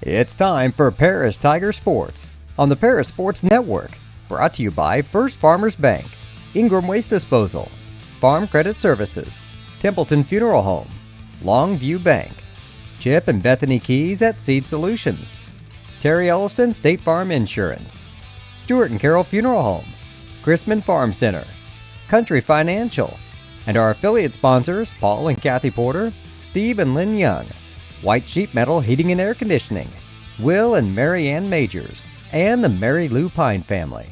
It's time for Paris Tiger Sports on the Paris Sports Network. Brought to you by First Farmers Bank, Ingram Waste Disposal, Farm Credit Services, Templeton Funeral Home, Longview Bank, Chip and Bethany Keys at Seed Solutions, Terry Elliston State Farm Insurance, Stuart and Carroll Funeral Home, Chrisman Farm Center, Country Financial, and our affiliate sponsors Paul and Kathy Porter, Steve and Lynn Young, White Sheep Metal Heating and Air Conditioning, Will and Mary Ann Majors, and the Mary Lou Pine family.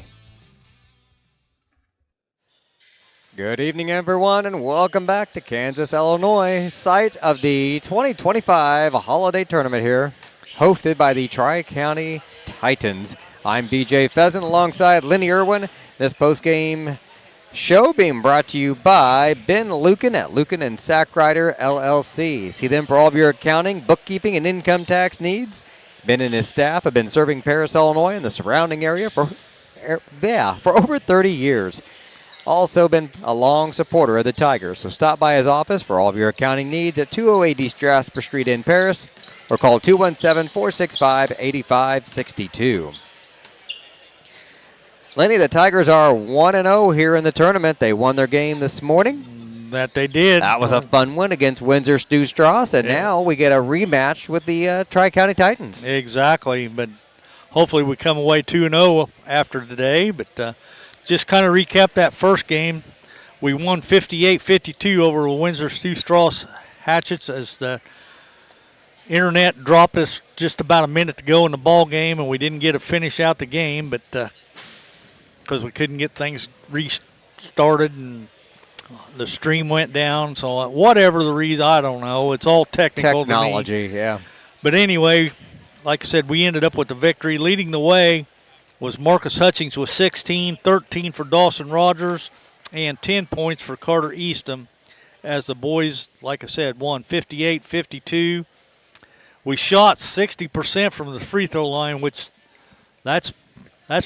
Good evening, everyone, and welcome back to Kansas, Illinois, site of the 2025 Holiday Tournament here, hosted by the Tri-County Titans. I'm BJ Pheasant alongside Lenny Irwin. This postgame show being brought to you by Ben Lucan at Lucan and Sackrider LLC. See them for all of your accounting, bookkeeping, and income tax needs. Ben and his staff have been serving Paris, Illinois and the surrounding area for over 30 years. Also been a long supporter of the Tigers, so stop by his office for all of your accounting needs at 208 East Jasper Street in Paris or call 217-465-8562. Lenny, the Tigers are 1-0 here in the tournament. They won their game this morning. That they did. That was a fun one against Windsor Stu Strauss, and now we get a rematch with the Tri-County Titans. Exactly, but hopefully we come away 2-0 after today. But just kind of recap that first game. We won 58-52 over Windsor Stu Strauss Hatchets as the internet dropped us just about a minute to go in the ball game, and we didn't get to finish out the game, but because we couldn't get things restarted and the stream went down. So whatever the reason, I don't know. It's all technical technology, to me. yeah. But anyway, like I said, we ended up with the victory. Leading the way was Marcus Hutchings with 16, 13 for Dawson Rogers, and 10 points for Carter Eastham as the boys, like I said, won 58-52. We shot 60% from the free throw line, which that's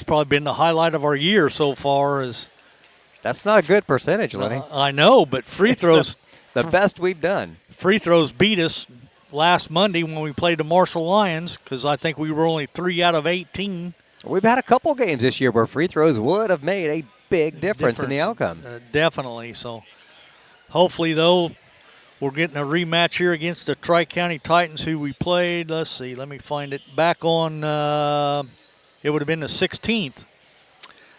probably been the highlight of our year so far. That's not a good percentage, Lenny. I know, but free throws. the best we've done. Free throws beat us last Monday when we played the Marshall Lions because I think we were only 3 out of 18. We've had a couple games this year where free throws would have made a big difference in the outcome. Definitely. So hopefully, though, we're getting a rematch here against the Tri-County Titans who we played. Let's see. Let me find it. Back on it would have been the 16th.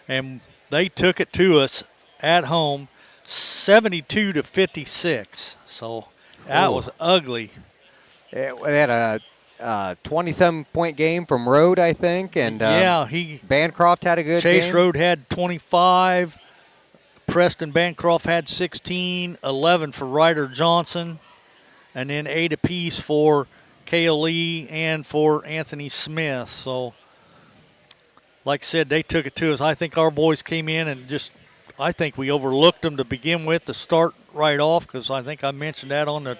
And they took it to us at home 72-56. So that was ugly. They had a 20-some point game from Rode, I think. And Bancroft had a good game. Chase Rode had 25. Preston Bancroft had 16, 11 for Ryder Johnson, and then 8 apiece for Cale Lee and for Anthony Smith. So, like I said, they took it to us. I think our boys came in and I think we overlooked them to begin with to start right off because I think I mentioned that on the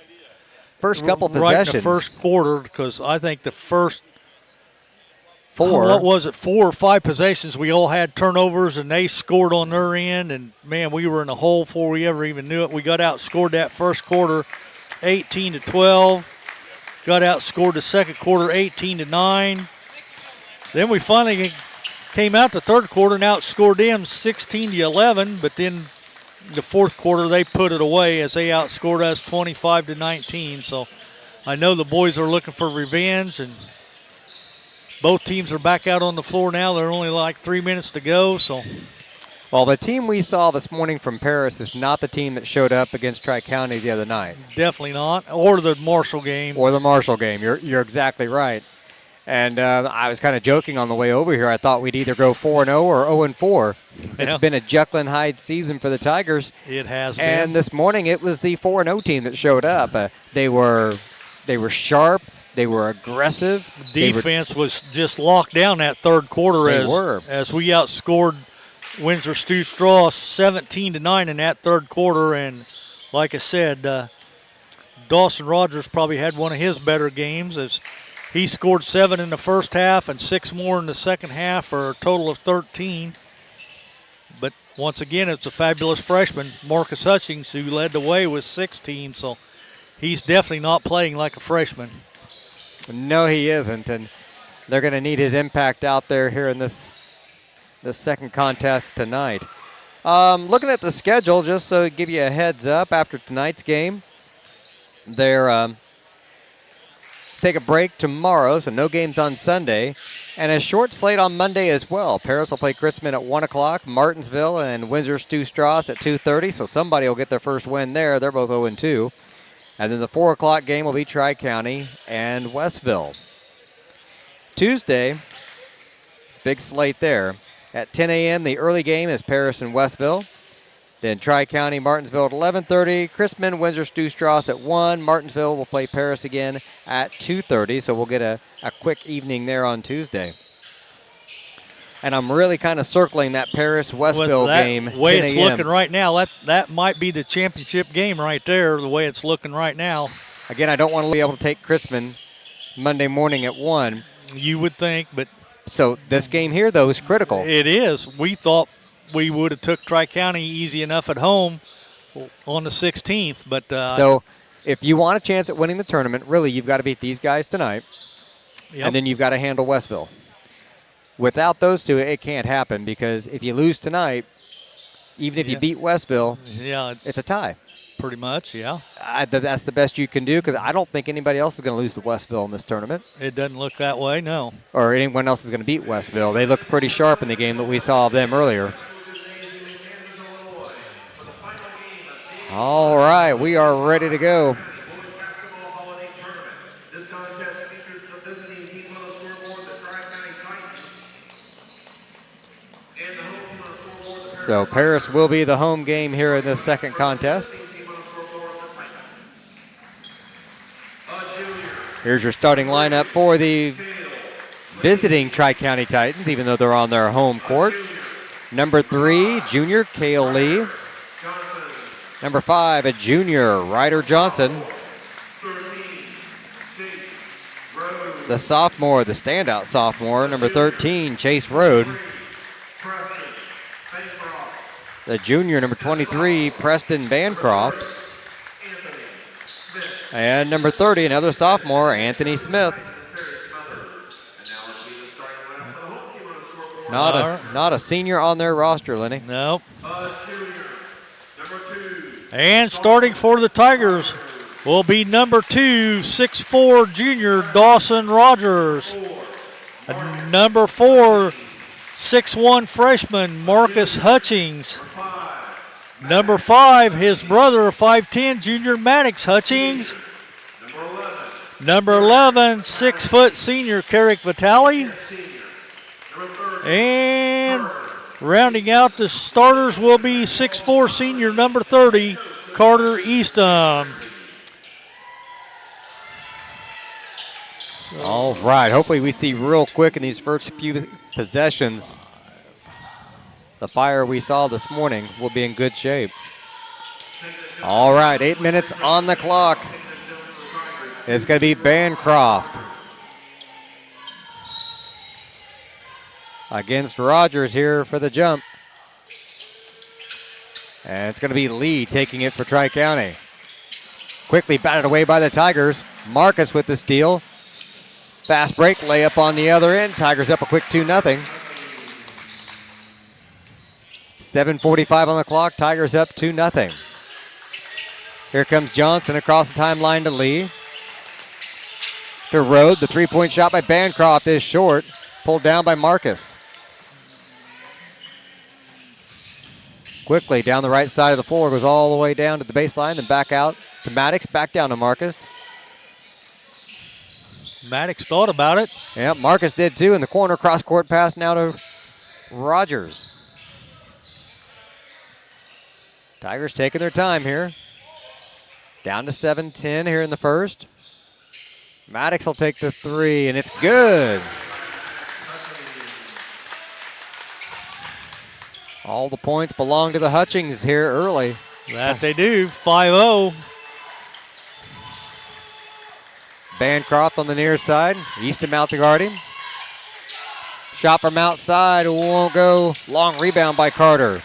first couple possessions. Right in the first quarter because I think the first four or 5 possessions we all had turnovers and they scored on their end and man we were in a hole before we ever even knew it. We got outscored that first quarter 18-12, got outscored the second quarter 18-9. Then we finally came out the third quarter and outscored them 16-11, but then the fourth quarter they put it away as they outscored us 25-19. So I know the boys are looking for revenge and both teams are back out on the floor now. They're only like 3 minutes to go. So, well, the team we saw this morning from Paris is not the team that showed up against Tri-County the other night. Definitely not. Or the Marshall game. You're exactly right. And I was kind of joking on the way over here. I thought we'd either go 4-0 or 0-4. It's been a Jekyll and Hyde season for the Tigers. It has been. And this morning it was the 4-0 team that showed up. They were sharp. They were aggressive. Defense was just locked down that third quarter as we outscored Windsor Stu Strauss 17-9 in that third quarter. And like I said, Dawson Rogers probably had one of his better games as he scored 7 in the first half and 6 more in the second half for a total of 13. But once again, it's a fabulous freshman, Marcus Hutchings, who led the way with 16. So he's definitely not playing like a freshman. No, he isn't, and they're going to need his impact out there here in this second contest tonight. Looking at the schedule, just so to give you a heads up, after tonight's game, they're take a break tomorrow, so no games on Sunday, and a short slate on Monday as well. Paris will play Chrisman at 1 o'clock, Martinsville and Windsor Stu Strauss at 2:30, so somebody will get their first win there. They're both 0-2. And then the 4 o'clock game will be Tri-County and Westville. Tuesday, big slate there. At 10 a.m., the early game is Paris and Westville. Then Tri-County, Martinsville at 11:30. Chrisman, Windsor Stu Strauss at 1. Martinsville will play Paris again at 2:30, so we'll get a quick evening there on Tuesday. And I'm really kind of circling that Paris-Westville game. The way it's looking right now, that might be the championship game right there, the way it's looking right now. Again, I don't want to be able to take Chrisman Monday morning at 1. You would think, but... So this game here, though, is critical. It is. We thought we would have took Tri-County easy enough at home on the 16th, but... so if you want a chance at winning the tournament, really, you've got to beat these guys tonight, and then you've got to handle Westville. Without those two, it can't happen, because if you lose tonight, even if you beat Westville, it's a tie. Pretty much, yeah. That's the best you can do, because I don't think anybody else is going to lose to Westville in this tournament. It doesn't look that way, no. Or anyone else is going to beat Westville. They looked pretty sharp in the game that we saw of them earlier. All right, we are ready to go. So Paris will be the home game here in this second contest. Here's your starting lineup for the visiting Tri-County Titans, even though they're on their home court. Number 3, junior Cale Lee. Number 5, a junior, Ryder Johnson. The sophomore, the standout sophomore, number 13, Chase Rode. The junior, number 23, Preston Bancroft. And number 30, another sophomore, Anthony Smith. Not a senior on their roster, Lenny. Nope. And starting for the Tigers will be number 2, 6'4", junior Dawson Rogers. And number 4, 6'1", freshman Marcus Hutchings. Number 5, his brother, 5'10", junior Maddox Hutchings. Number 11, 6-foot senior Carrick Vitale. And rounding out the starters will be 6'4", senior number 30, Carter Eastham. All right, hopefully we see real quick in these first few possessions. The fire we saw this morning will be in good shape. All right, 8 minutes on the clock. It's going to be Bancroft against Rogers here for the jump. And it's going to be Lee taking it for Tri-County. Quickly batted away by the Tigers. Marcus with the steal. Fast break, layup on the other end. Tigers up a quick 2-0. 7:45 on the clock. Tigers up 2-0. Here comes Johnson across the timeline to Lee. To Rode. The three-point shot by Bancroft is short. Pulled down by Marcus. Quickly down the right side of the floor. Goes all the way down to the baseline. Then back out to Maddox. Back down to Marcus. Maddox thought about it. Yeah, Marcus did too. In the corner, cross-court pass now to Rogers. Tigers taking their time here. Down to 7-10 here in the first. Maddox will take the three, and it's good. All the points belong to the Hutchings here early. That they do, 5-0. Bancroft on the near side. Eastham out to guard him. Shot from outside, won't go. Long rebound by Carter.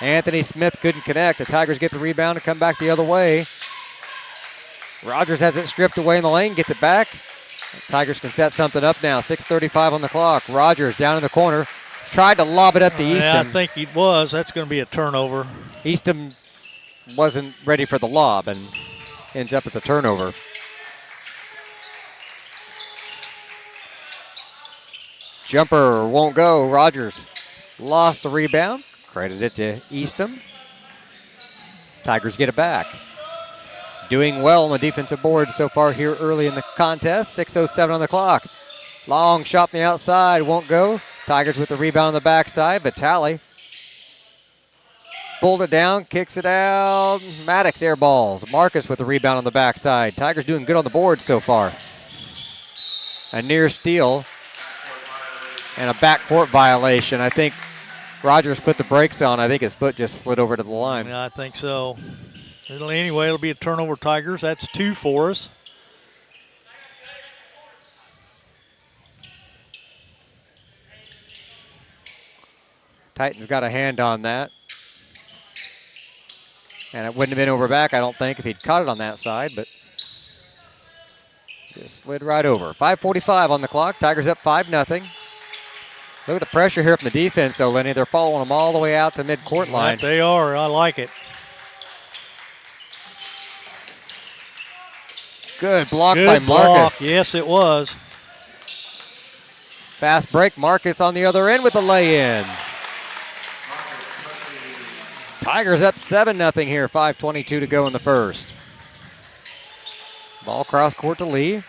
Anthony Smith couldn't connect. The Tigers get the rebound and come back the other way. Rogers has it stripped away in the lane, gets it back. Tigers can set something up now. 6:35 on the clock. Rogers down in the corner. Tried to lob it up to Easton. Yeah, I think he was. That's going to be a turnover. Easton wasn't ready for the lob and ends up as a turnover. Jumper won't go. Rogers lost the rebound. Credit it to Easton. Tigers get it back. Doing well on the defensive board so far here early in the contest. 6:07 on the clock. Long shot from the outside. Won't go. Tigers with the rebound on the backside. Vitale pulled it down, kicks it out. Maddox air balls. Marcus with the rebound on the backside. Tigers doing good on the board so far. A near steal and a backcourt violation. I think Rogers put the brakes on. I think his foot just slid over to the line. Yeah, I think so. Anyway, it'll be a turnover, Tigers. That's 2 for us. Titans got a hand on that. And it wouldn't have been over back, I don't think, if he'd caught it on that side, but just slid right over. 5:45 on the clock. Tigers up 5-0. Look at the pressure here from the defense, though, Lenny. They're following them all the way out to mid-court line. They are. I like it. Good block Good by block. Marcus. Yes, it was. Fast break. Marcus on the other end with the lay-in. Tigers up 7-0 here. 5:22 to go in the first. Ball cross court to Lee.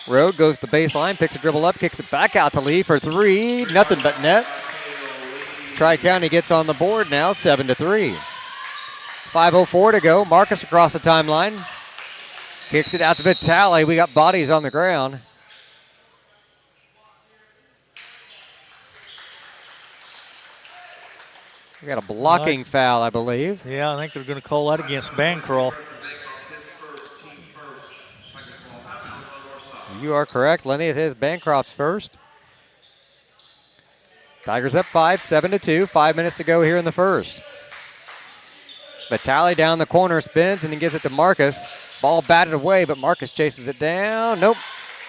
Road goes to the baseline, picks a dribble up, kicks it back out to Lee for 3. Nothing but net. Tri-County gets on the board now, 7-3. 5:04 to go. Marcus across the timeline. Kicks it out to Vitale. We got bodies on the ground. We got a blocking foul, I believe. Yeah, I think they're going to call that against Bancroft. You are correct, Lenny. It is Bancroft's first. Tigers up 5, 7-2. 5 minutes to go here in the first. Vitale down the corner, spins, and then gives it to Marcus. Ball batted away, but Marcus chases it down. Nope.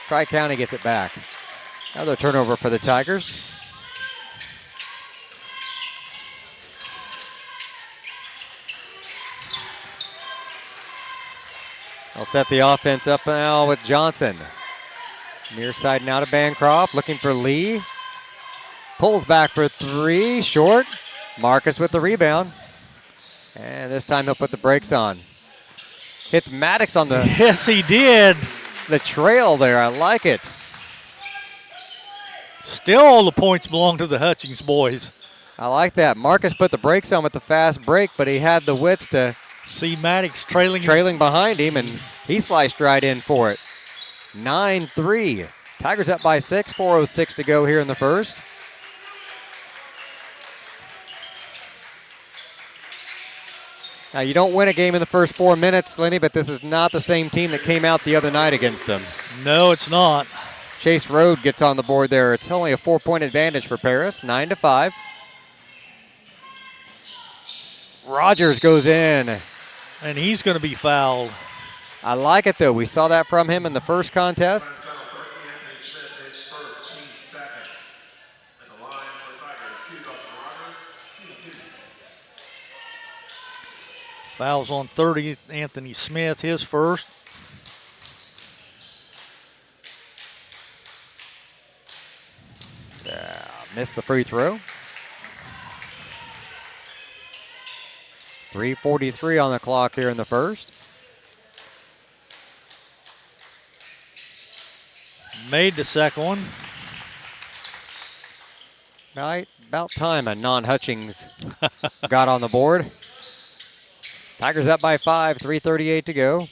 Tri-County gets it back. Another turnover for the Tigers. They'll set the offense up now with Johnson. Near side now to Bancroft, looking for Lee. Pulls back for 3, short. Marcus with the rebound. And this time he'll put the brakes on. Hits Maddox on the Yes, he did. the trail there. I like it. Still all the points belong to the Hutchings boys. I like that. Marcus put the brakes on with the fast break, but he had the wits to See Maddox trailing. behind him, and he sliced right in for it. 9-3. Tigers up by 6. 4:06 to go here in the first. Now, you don't win a game in the first 4 minutes, Lenny, but this is not the same team that came out the other night against them. No, it's not. Chase Road gets on the board there. It's only a 4-point advantage for Paris, 9-5. Rogers goes in. And he's going to be fouled. I like it, though. We saw that from him in the first contest. Fouls on 30, Anthony Smith, his first. Missed the free throw. 3:43 on the clock here in the first. Made the second one. Right, about time a non-Hutchings got on the board. Tigers up by 5, 3:38 to go.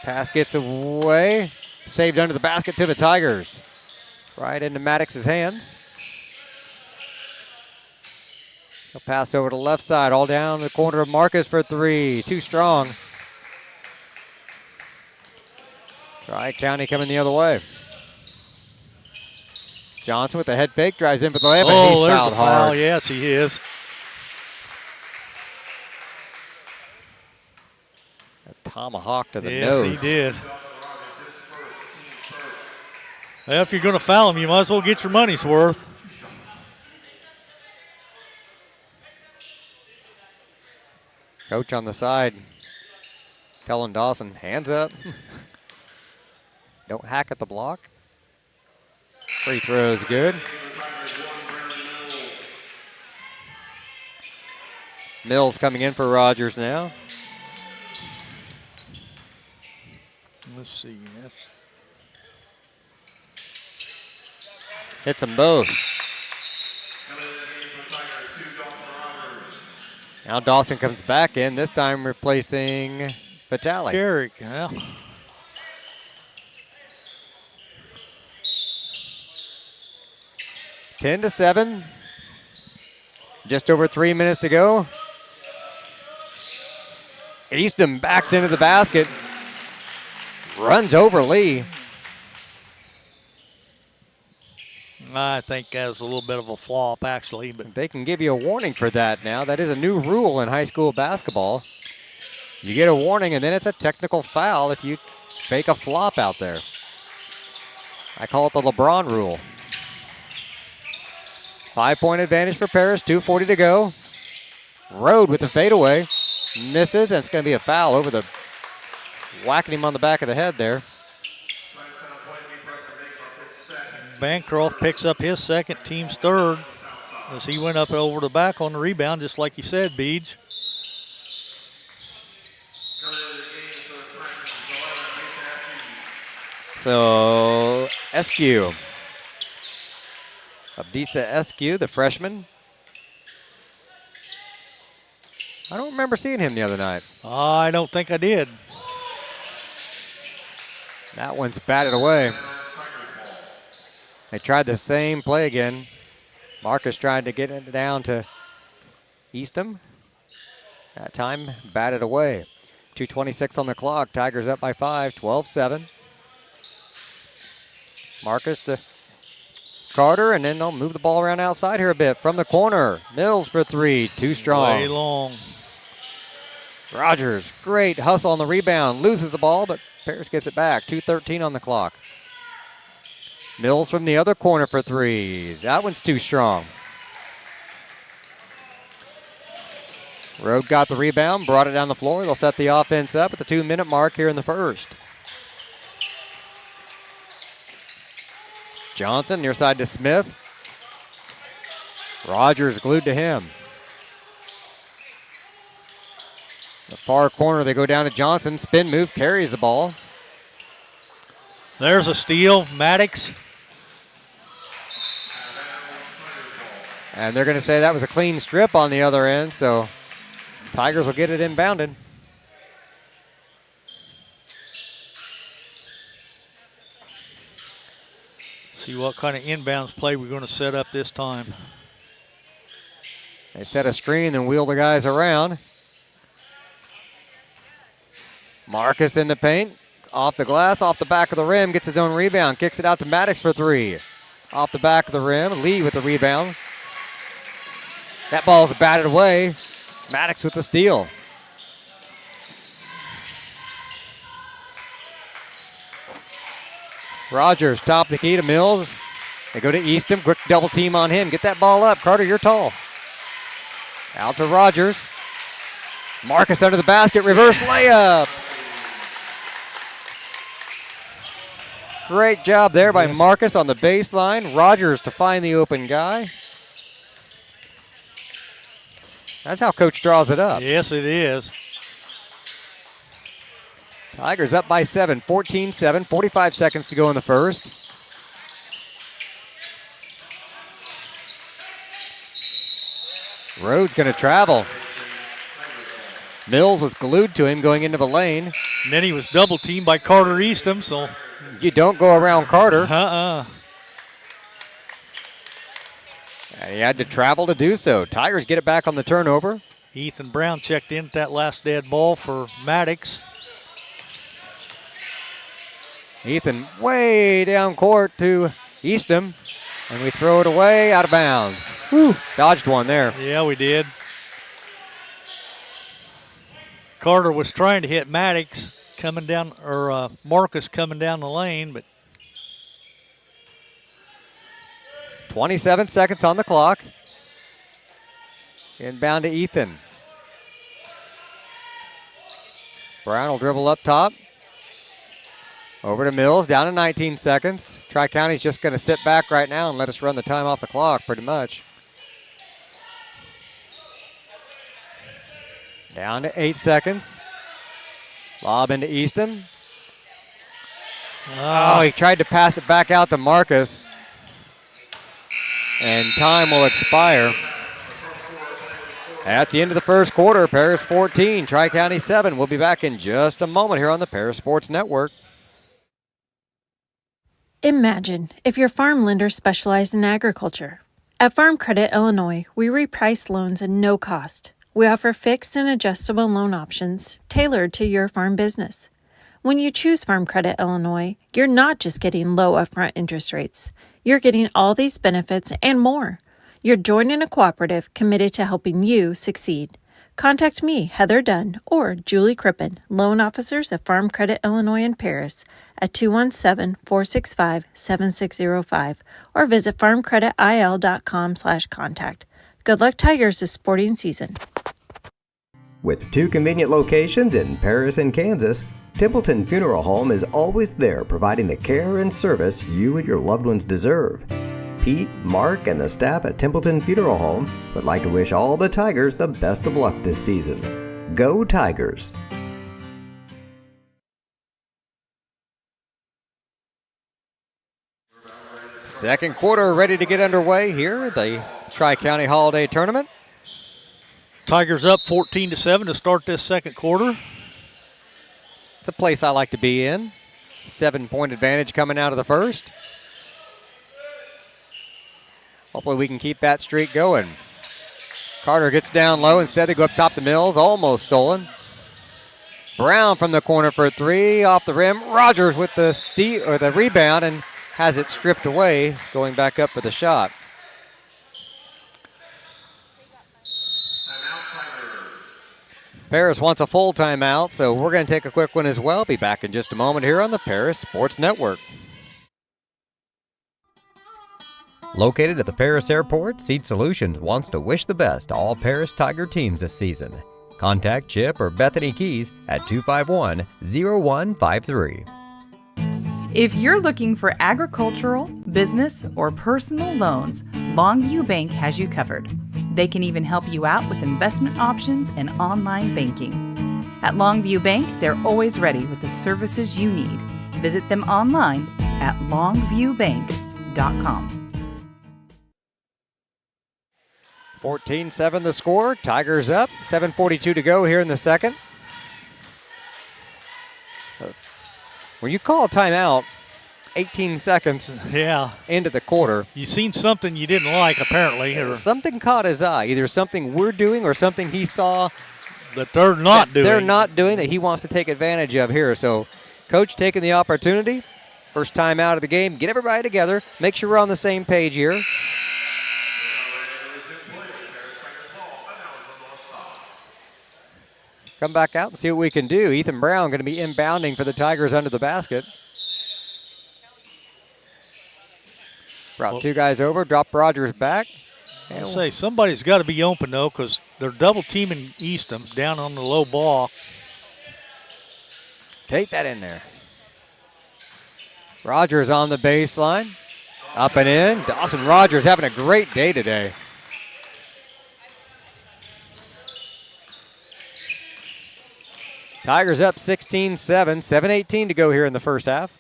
Pass gets away. Saved under the basket to the Tigers. Right into Maddox's hands. He'll pass over to the left side, all down the corner of Marcus for 3. Too strong. Tri-County coming the other way. Johnson with the head fake, drives in for the layup, and Oh, he's there's fouled a foul. hard. Yes, he is. tomahawk to the yes, nose. Yes, he did. Well, if you're going to foul him, you might as well get your money's worth. Coach on the side telling Dawson, hands up. Don't hack at the block. Free throw is good. Mills coming in for Rogers now. Let's see. That's Hits them both. Now Dawson comes back in, this time replacing Vitale. Carrick. Well, 10-7. Just over 3 minutes to go. Easton backs into the basket. Runs over Lee. I think that was a little bit of a flop, actually. But They can give you a warning for that now. That is a new rule in high school basketball. You get a warning, and then it's a technical foul if you fake a flop out there. I call it the LeBron rule. 5-point advantage for Paris, 2:40 to go. Rode with the fadeaway. Misses, and it's going to be a foul over the, whacking him on the back of the head there. Bancroft picks up his second, team's third, as he went up over the back on the rebound, just like you said, Beej. So, Eskew. Abdisa Eskew, the freshman. I don't remember seeing him the other night. I don't think I did. That one's batted away. They tried the same play again. Marcus tried to get it down to Eastham. That time, batted away. 2:26 on the clock. Tigers up by 5, 12-7. Marcus to Carter, and then they'll move the ball around outside here a bit. From the corner, Mills for three, too strong. Way long. Rogers, great hustle on the rebound, loses the ball, but Paris gets it back. 2:13 on the clock. Mills from the other corner for three. That one's too strong. Rode got the rebound, brought it down the floor. They'll set the offense up at the 2-minute mark here in the first. Johnson near side to Smith. Rogers glued to him. The far corner, they go down to Johnson. Spin move, carries the ball. There's a steal, Maddox. And they're going to say that was a clean strip on the other end, so Tigers will get it inbounded. See what kind of inbounds play we're going to set up this time. They set a screen and wheel the guys around. Marcus in the paint, off the glass, off the back of the rim, gets his own rebound, kicks it out to Maddox for three. Off the back of the rim, Lee with the rebound. That ball's batted away. Maddox with the steal. Rogers, top the key to Mills. They go to Eastham, quick double team on him. Get that ball up. Carter, you're tall. Out to Rogers. Marcus under the basket, reverse layup. Great job there by Marcus on the baseline. Rogers to find the open guy. That's how coach draws it up. Yes, it is. Tigers up by 7, 14-7, 45 seconds to go in the first. Rhodes going to travel. Mills was glued to him going into the lane. And then he was double teamed by Carter Eastham, so. You don't go around Carter. And he had to travel to do so. Tigers get it back on the turnover. Ethan Brown checked in at that last dead ball for Maddox. Ethan way down court to Eastham. And we throw it away out of bounds. Whew, dodged one there. Yeah, we did. Carter was trying to hit Maddox coming down, or Marcus coming down the lane, but 27 seconds on the clock. Inbound to Ethan. Brown will dribble up top. Over to Mills, down to 19 seconds. Tri-County's just going to sit back right now and let us run the time off the clock pretty much. Down to 8 seconds. Lob into Easton. Oh, he tried to pass it back out to Marcus. And time will expire. That's the end of the first quarter. Paris 14, Tri-County 7. We'll be back in just a moment here on the Paris Sports Network. Imagine if your farm lender specialized in agriculture. At Farm Credit Illinois, we reprice loans at no cost. We offer fixed and adjustable loan options tailored to your farm business. When you choose Farm Credit Illinois, you're not just getting low upfront interest rates. You're getting all these benefits and more. You're joining a cooperative committed to helping you succeed. Contact me, Heather Dunn, or Julie Crippen, loan officers at Farm Credit Illinois in Paris at 217-465-7605 or visit farmcreditil.com/contact. Good luck, Tigers, this sporting season. With 2 convenient locations in Paris and Kansas, Templeton Funeral Home is always there providing the care and service you and your loved ones deserve. Pete, Mark, and the staff at Templeton Funeral Home would like to wish all the Tigers the best of luck this season. Go Tigers! Second quarter ready to get underway here, the Tri-County Holiday Tournament. Tigers up 14-7 to start this second quarter. It's a place I like to be in. 7-point advantage coming out of the first. Hopefully we can keep that streak going. Carter gets down low. Instead, they go up top to Mills. Almost stolen. Brown from the corner for 3. Off the rim. Rogers with the rebound and has it stripped away, going back up for the shot. Paris wants a full timeout, so we're going to take a quick one as well. Be back in just a moment here on the Paris Sports Network. Located at the Paris Airport, Seed Solutions wants to wish the best to all Paris Tiger teams this season. Contact Chip or Bethany Keys at 251-0153. If you're looking for agricultural, business, or personal loans, Longview Bank has you covered. They can even help you out with investment options and online banking. At Longview Bank, they're always ready with the services you need. Visit them online at longviewbank.com. 14-7 the score. Tigers up. 7:42 to go here in the second. When you call a timeout 18 seconds into the quarter. You seen something you didn't like, apparently. Or something caught his eye. Either something we're doing or something he saw that they're not doing. They're not doing that he wants to take advantage of here. So coach taking the opportunity. First time out of the game. Get everybody together. Make sure we're on the same page here. Come back out and see what we can do. Ethan Brown going to be inbounding for the Tigers under the basket. Brought 2 guys over, dropped Rogers back. I'll say somebody's got to be open, though, because they're double teaming Eastham down on the low block. Take that in there. Rogers on the baseline. Up and in. Dawson Rogers having a great day today. Tigers up 16-7, 7:18 to go here in the first half.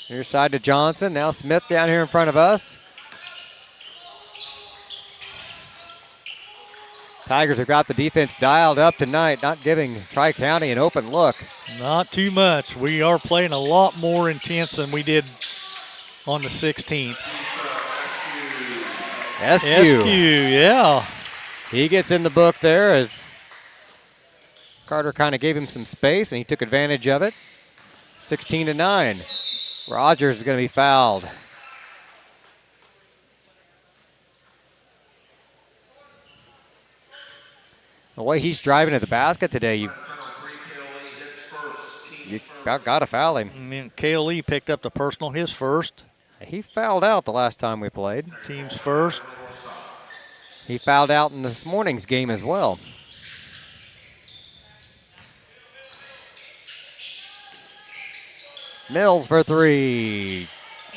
Near side to Johnson, now Smith down here in front of us. Tigers have got the defense dialed up tonight, not giving Tri-County an open look. Not too much. We are playing a lot more intense than we did on the 16th. SQ, yeah. He gets in the book there as Carter kind of gave him some space, and he took advantage of it. 16-9. Rogers is going to be fouled. The way he's driving to the basket today, you about got to foul him. And then Kale Lee picked up the personal, his first. He fouled out the last time we played. Team's first. He fouled out in this morning's game as well. Mills for three.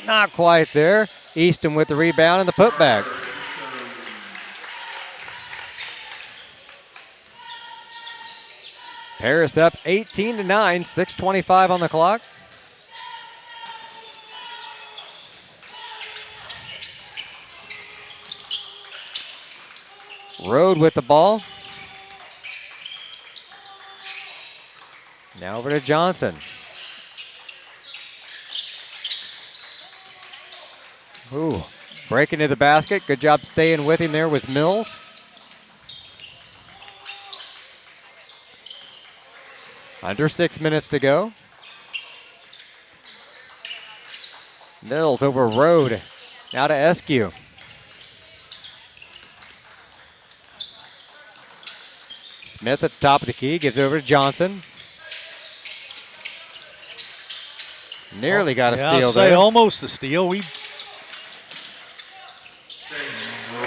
Not quite there. Easton with the rebound and the putback. Paris up 18-9, 6:25 on the clock. Rode with the ball. Now over to Johnson. Ooh, breaking to the basket. Good job staying with him there was Mills. Under 6 minutes to go. Mills over Rode. Now to Eskew. Smith at the top of the key, gives it over to Johnson. Nearly got a steal there. Almost a steal.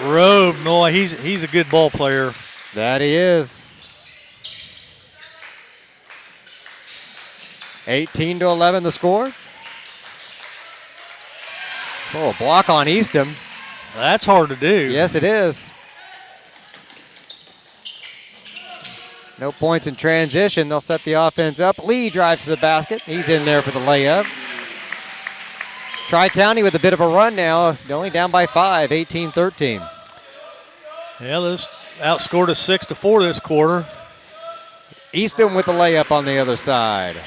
Rode, no, he's a good ball player. That he is. 18-11 the score. Oh, block on Easton. That's hard to do. Yes, it is. No points in transition. They'll set the offense up. Lee drives to the basket. He's in there for the layup. Tri-County with a bit of a run now. Only down by 5, 18-13. Yeah, those outscored us 6-4 this quarter. Easton with the layup on the other side.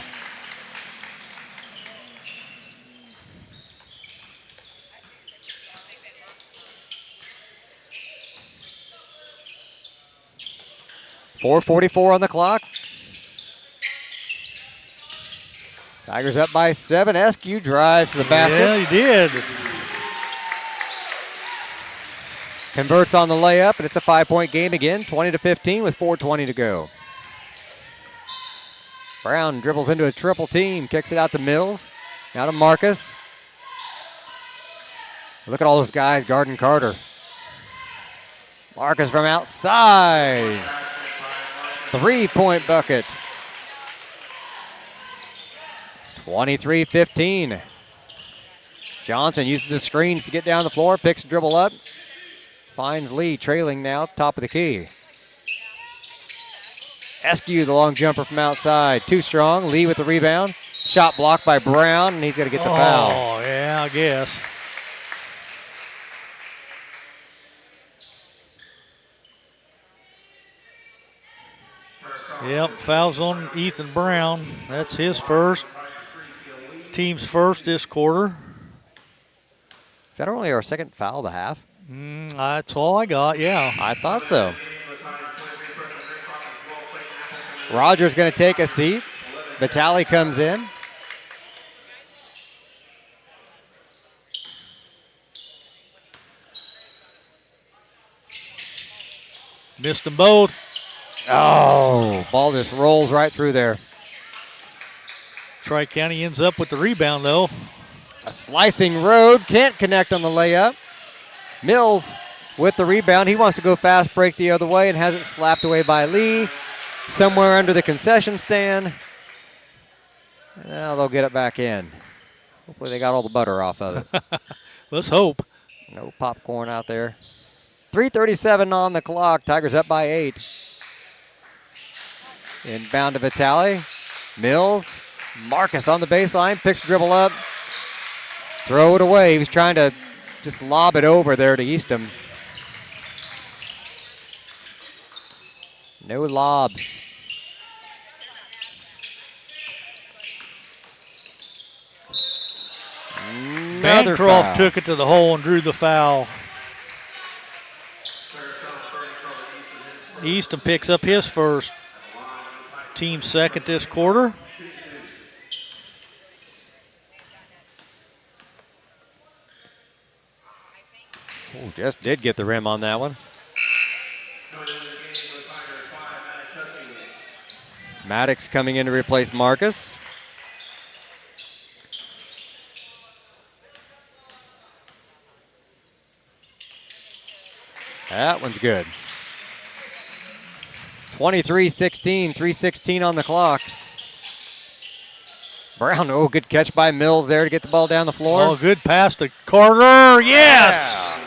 .444 on the clock. Tigers up by 7. Eskew drives to the basket. Yeah, he did. Converts on the layup, and it's a 5-point game again, 20-15 with 4:20 to go. Brown dribbles into a triple team, kicks it out to Mills. Now to Marcus. Look at all those guys guarding Carter. Marcus from outside. 3-point bucket. 23-15. Johnson uses the screens to get down the floor, picks a dribble up. Finds Lee trailing now, top of the key. Eskew, the long jumper from outside. Too strong. Lee with the rebound. Shot blocked by Brown, and he's going to get the foul. Oh, yeah, I guess. Yep, fouls on Ethan Brown. That's his first. Team's first this quarter. Is that only our second foul of the half? That's all I got, yeah. I thought so. Rogers going to take a seat. Vitale comes in. Missed them both. Oh, ball just rolls right through there. Tri-County ends up with the rebound, though. A slicing Road, can't connect on the layup. Mills with the rebound. He wants to go fast break the other way and has it slapped away by Lee. Somewhere under the concession stand. Now they'll get it back in. Hopefully they got all the butter off of it. Let's hope. No popcorn out there. 3:37 on the clock. Tigers up by 8. Inbound to Vitale. Mills. Marcus on the baseline. Picks the dribble up. Throw it away. He was trying to just lob it over there to Easton. No lobs. Another Bancroft foul. took it to the hole and drew the foul. Easton picks up his first. Team second this quarter. Ooh, just did get the rim on that one. Maddox coming in to replace Marcus. That one's good. 23-16, 3:16 on the clock. Brown, oh, good catch by Mills there to get the ball down the floor. Oh, good pass to Carter. Yes!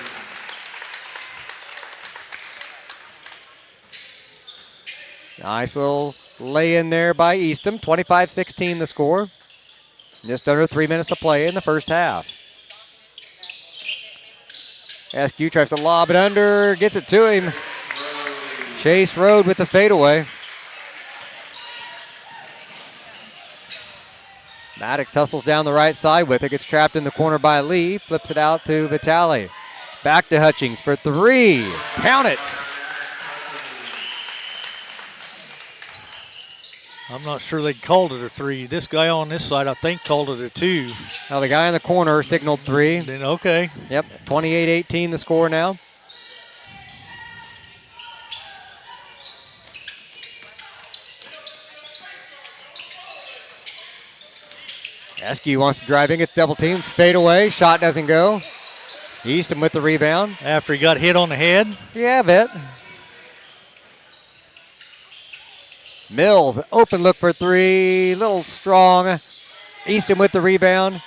Nice little lay-in there by Eastham. 25-16 the score. Just under 3 minutes to play in the first half. SQ tries to lob it under, gets it to him. Chase Road with the fadeaway. Maddox hustles down the right side with it, gets trapped in the corner by Lee, flips it out to Vitale. Back to Hutchings for three. Count it. I'm not sure they called it a 3. This guy on this side, I think, called it a 2. Now the guy in the corner signaled 3. Then okay. Yep, 28-18 the score now. Eskew wants to drive in, gets double teamed, fade away, shot doesn't go. Eastham with the rebound. After he got hit on the head. Yeah, a bit. Mills, open look for three, little strong. Eastham with the rebound.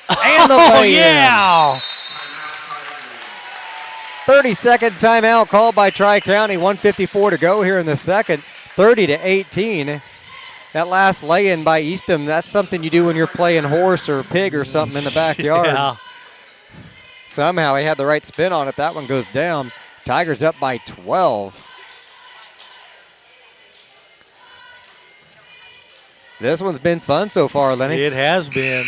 And the lay-in. Yeah! 30-second timeout called by Tri-County. 1:54 to go here in the second. 30-18. That last lay-in by Eastham, that's something you do when you're playing horse or pig or something in the backyard. Yeah. Somehow he had the right spin on it. That one goes down. Tigers up by 12. This one's been fun so far, Lenny. It has been.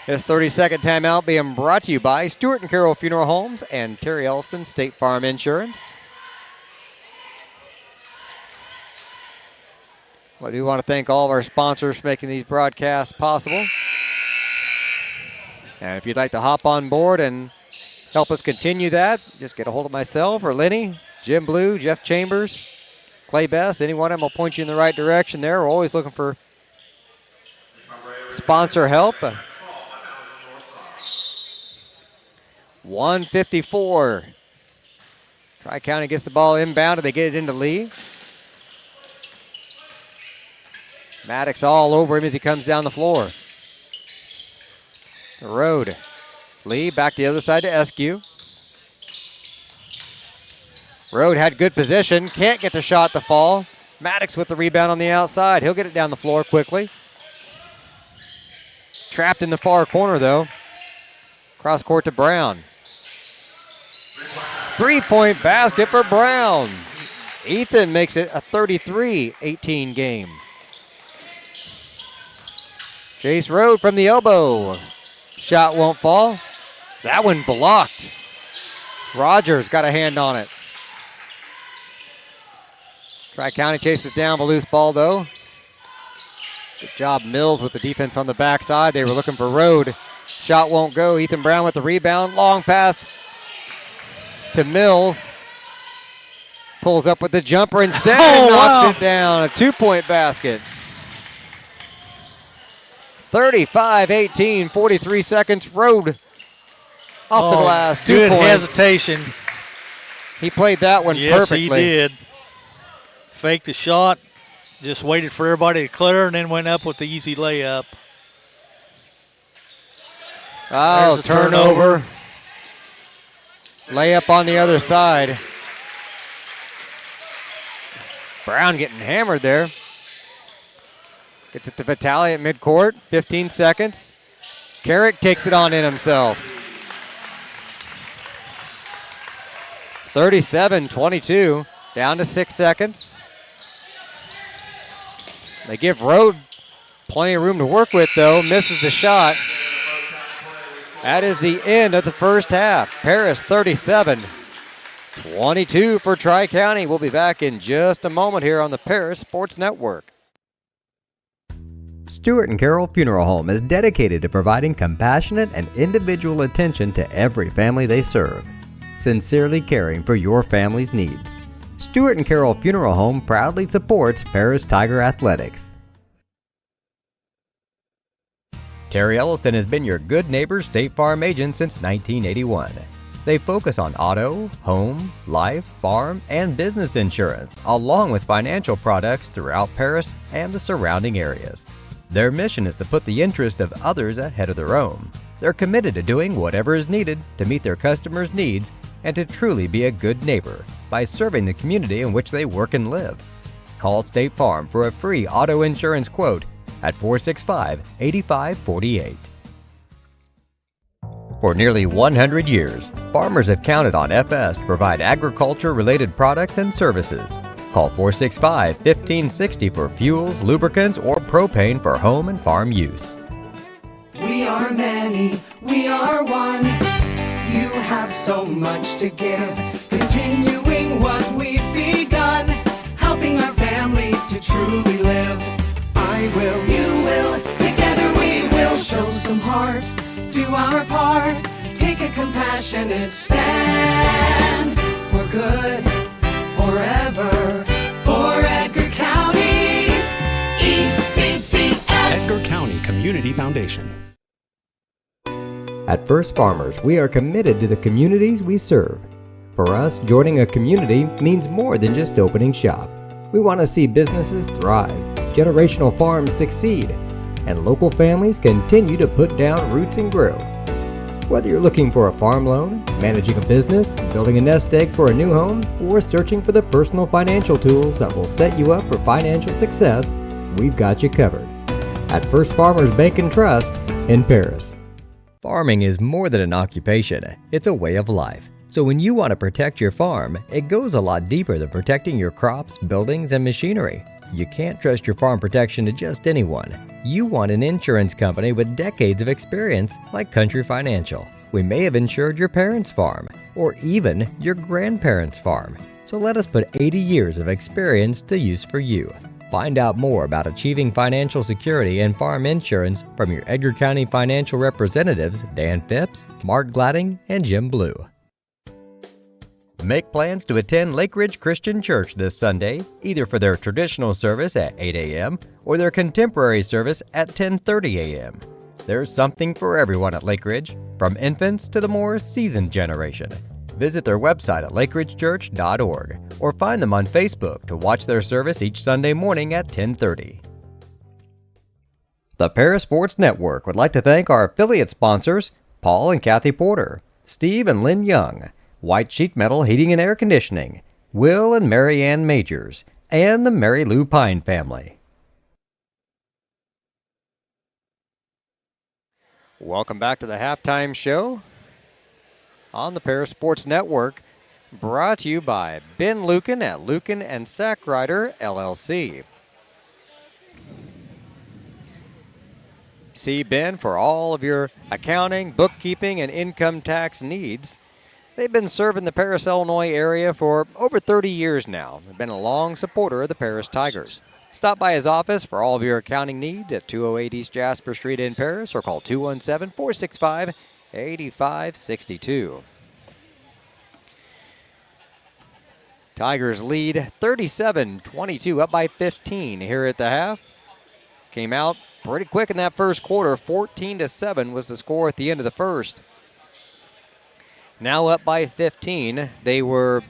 This 30-second timeout being brought to you by Stewart and Carroll Funeral Homes and Terry Elston State Farm Insurance. I do want to thank all of our sponsors for making these broadcasts possible. And if you'd like to hop on board and help us continue that, just get a hold of myself or Lenny, Jim Blue, Jeff Chambers, Clay Best. Any one of them will point you in the right direction there. We're always looking for sponsor help. 1:54. Tri-County gets the ball inbound and they get it into Lee. Maddox all over him as he comes down the floor. The road. Lee back to the other side to Eskew. Road had good position. Can't get the shot to fall. Maddox with the rebound on the outside. He'll get it down the floor quickly. Trapped in the far corner though. Cross court to Brown. 3-point basket for Brown. Ethan makes it a 33-18 game. Chase Road from the elbow. Shot won't fall. That one blocked. Rogers got a hand on it. Tri-County chases down the loose ball though. Good job Mills with the defense on the backside. They were looking for Road. Shot won't go. Ethan Brown with the rebound. Long pass to Mills. Pulls up with the jumper instead and knocks it down. A 2-point basket. 35-18, 43 seconds. Road off the glass. 2 good points. hesitation. He played that one perfectly. Yes, he did. Faked the shot, just waited for everybody to clear, and then went up with the easy layup. Oh, There's a turnover. Layup on the other side. Brown getting hammered there. Gets it to Vitale at midcourt. 15 seconds. Carrick takes it on in himself. 37-22. Down to 6 seconds. They give Road plenty of room to work with, though. Misses the shot. That is the end of the first half. Paris 37, 22 for Tri-County. We'll be back in just a moment here on the Paris Sports Network. Stewart and Carroll Funeral Home is dedicated to providing compassionate and individual attention to every family they serve, sincerely caring for your family's needs. Stuart and Carroll Funeral Home proudly supports Paris Tiger Athletics. Terry Elliston has been your good neighbor State Farm agent since 1981. They focus on auto, home, life, farm, and business insurance, along with financial products throughout Paris and the surrounding areas. Their mission is to put the interest of others ahead of their own. They're committed to doing whatever is needed to meet their customers' needs and to truly be a good neighbor by serving the community in which they work and live. Call State Farm for a free auto insurance quote at 465-8548. For nearly 100 years, farmers have counted on FS to provide agriculture-related products and services. Call 465-1560 for fuels, lubricants, or propane for home and farm use. We are many, we are one. You have so much to give, continuing what we've begun, helping our families to truly live. I will, you will, together we will show some heart, do our part, take a compassionate stand for good, forever, for Edgar County, ECCF. Edgar County Community Foundation. At First Farmers, we are committed to the communities we serve. For us, joining a community means more than just opening shop. We want to see businesses thrive, generational farms succeed, and local families continue to put down roots and grow. Whether you're looking for a farm loan, managing a business, building a nest egg for a new home, or searching for the personal financial tools that will set you up for financial success, we've got you covered. At First Farmers Bank and Trust in Paris. Farming is more than an occupation, it's a way of life. So when you want to protect your farm, it goes a lot deeper than protecting your crops, buildings, and machinery. You can't trust your farm protection to just anyone. You want an insurance company with decades of experience like Country Financial. We may have insured your parents' farm, or even your grandparents' farm. So let us put 80 years of experience to use for you. Find out more about achieving financial security and farm insurance from your Edgar County financial representatives, Dan Phipps, Mark Gladding, and Jim Blue. Make plans to attend Lake Ridge Christian Church this Sunday, either for their traditional service at 8 a.m. or their contemporary service at 10:30 a.m. There's something for everyone at Lake Ridge, from infants to the more seasoned generation. Visit their website at lakeridgechurch.org or find them on Facebook to watch their service each Sunday morning at 10:30. The Paris Sports Network would like to thank our affiliate sponsors, Paul and Kathy Porter, Steve and Lynn Young, White Sheet Metal Heating and Air Conditioning, Will and Mary Ann Majors, and the Mary Lou Pine family. Welcome back to the halftime show on the Paris Sports Network, brought to you by Ben Lucan at Lucan and Sackrider, LLC. See Ben for all of your accounting, bookkeeping, and income tax needs. They've been serving the Paris, Illinois area for over 30 years now. They've been a long supporter of the Paris Tigers. Stop by his office for all of your accounting needs at 208 East Jasper Street in Paris or call 217-465-8562. Tigers lead 37-22, up by 15 here at the half. Came out pretty quick in that first quarter. 14-7 was the score at the end of the first. Now up by 15. They were,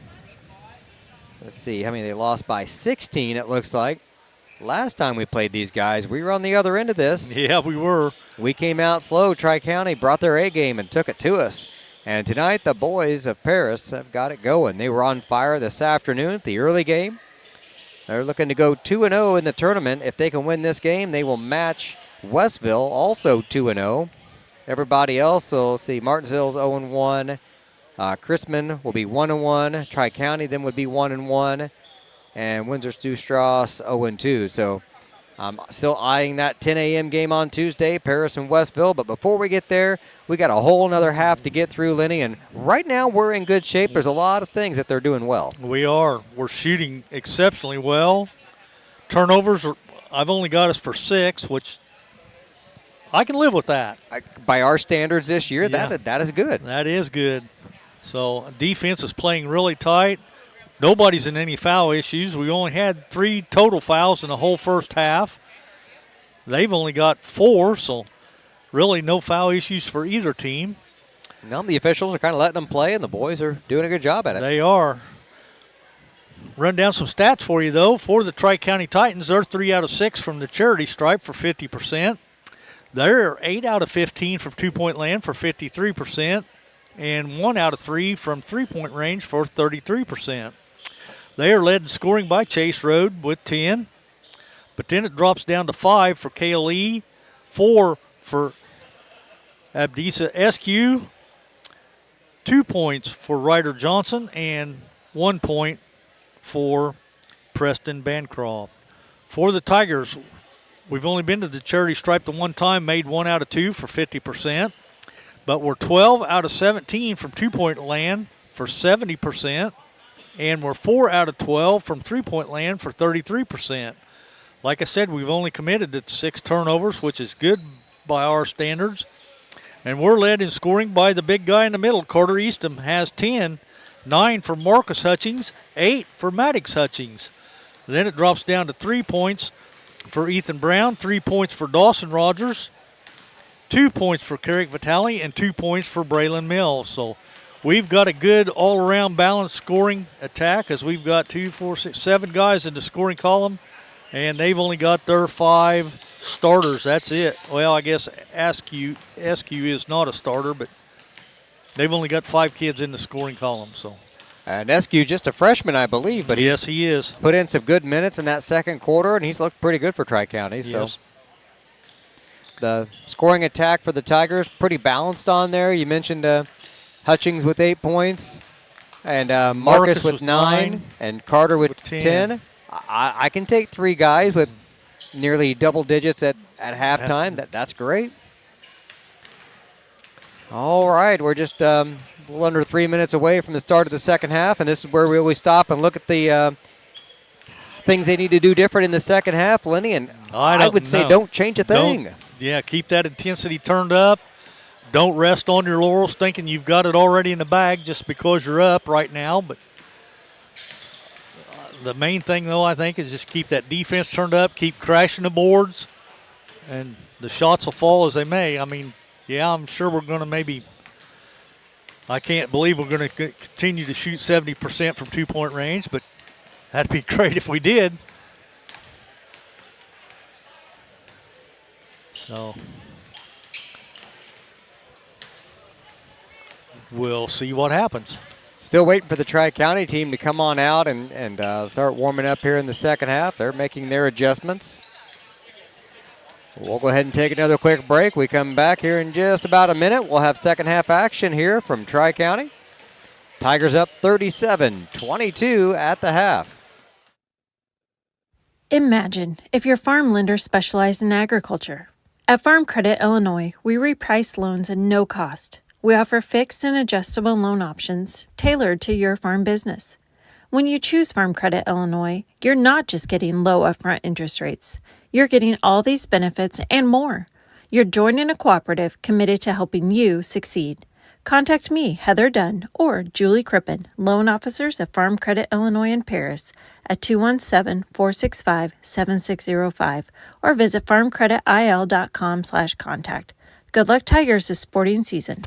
let's see, how many they lost by 16 it looks like. Last time we played these guys, we were on the other end of this. Yeah, we were. We came out slow. Tri-County brought their A game and took it to us. And tonight the boys of Paris have got it going. They were on fire this afternoon at the early game. They're looking to go 2-0 in the tournament. If they can win this game, they will match Westville, also 2-0. Everybody else, so let's see, Martinsville's 0-1. Chrisman will be 1-1. Tri-County then would be 1-1. And Windsor-Stu-Strasse 0-2. So I'm still eyeing that 10 a.m. game on Tuesday, Paris and Westville. But before we get there, we got a whole another half to get through, Lenny. And right now we're in good shape. There's a lot of things that they're doing well. We are. We're shooting exceptionally well. Turnovers, I've only got us for 6, which I can live with that. By our standards this year, Yeah. that is good. That is good. So defense is playing really tight. Nobody's in any foul issues. We only had 3 total fouls in the whole first half. They've only got 4, so really no foul issues for either team. Now the officials are kind of letting them play, and the boys are doing a good job at it. They are. Run down some stats for you, though. For the Tri-County Titans, they're 3 out of 6 from the charity stripe for 50%. They're 8 out of 15 from two-point land for 53%, and 1 out of 3 from three-point range for 33%. They are led in scoring by Chase Road with 10, but then it drops down to 5 for KLE, 4 for Abdisa SQ, 2 points for Ryder Johnson, and 1 point for Preston Bancroft. For the Tigers, we've only been to the charity stripe the one time, made 1 out of 2 for 50%, but we're 12 out of 17 from two-point land for 70%, and we're 4 out of 12 from three-point land for 33%. Like I said, we've only committed to 6 turnovers, which is good by our standards. And we're led in scoring by the big guy in the middle. Carter Eastham has 10, 9 for Marcus Hutchings, 8 for Maddox Hutchings. Then it drops down to 3 points for Ethan Brown, 3 points for Dawson Rogers, 2 points for Carrick Vitale, and 2 points for Braylon Mills. So we've got a good all-around balanced scoring attack, as we've got 2, 4, 6, 7 guys in the scoring column, and they've only got their 5 starters. That's it. Well, I guess SQ is not a starter, but they've only got 5 kids in the scoring column. So, And SQ just a freshman, I believe, but yes, he is. put in some good minutes in that second quarter, and he's looked pretty good for Tri-County. Yes. So the scoring attack for the Tigers, pretty balanced on there. You mentioned Hutchings with 8 points, and Marcus with 9, and Carter with 10. I can take 3 guys with nearly double digits at halftime. That's great. All right, we're just a little under 3 minutes away from the start of the second half, and this is where we always stop and look at the things they need to do different in the second half, Lenny. And I would say don't change a thing. Keep that intensity turned up. Don't rest on your laurels thinking you've got it already in the bag just because you're up right now. But the main thing, though, I think, is just keep that defense turned up, keep crashing the boards, and the shots will fall as they may. I mean, yeah, I'm sure we're going to I can't believe we're going to continue to shoot 70% from two-point range, but that'd be great if we did. So we'll see what happens. Still waiting for the Tri-County team to come on out and start warming up here in the second half. They're making their adjustments. We'll go ahead and take another quick break. We come back here in just about a minute. We'll have second half action here from Tri-County. Tigers up 37-22 at the half. Imagine if your farm lender specialized in agriculture. At Farm Credit Illinois, we reprice loans at no cost. We offer fixed and adjustable loan options tailored to your farm business. When you choose Farm Credit Illinois, you're not just getting low upfront interest rates. You're getting all these benefits and more. You're joining a cooperative committed to helping you succeed. Contact me, Heather Dunn, or Julie Crippen, loan officers at Farm Credit Illinois in Paris at 217-465-7605 or visit farmcreditil.com/contact. Good luck, Tigers, this sporting season.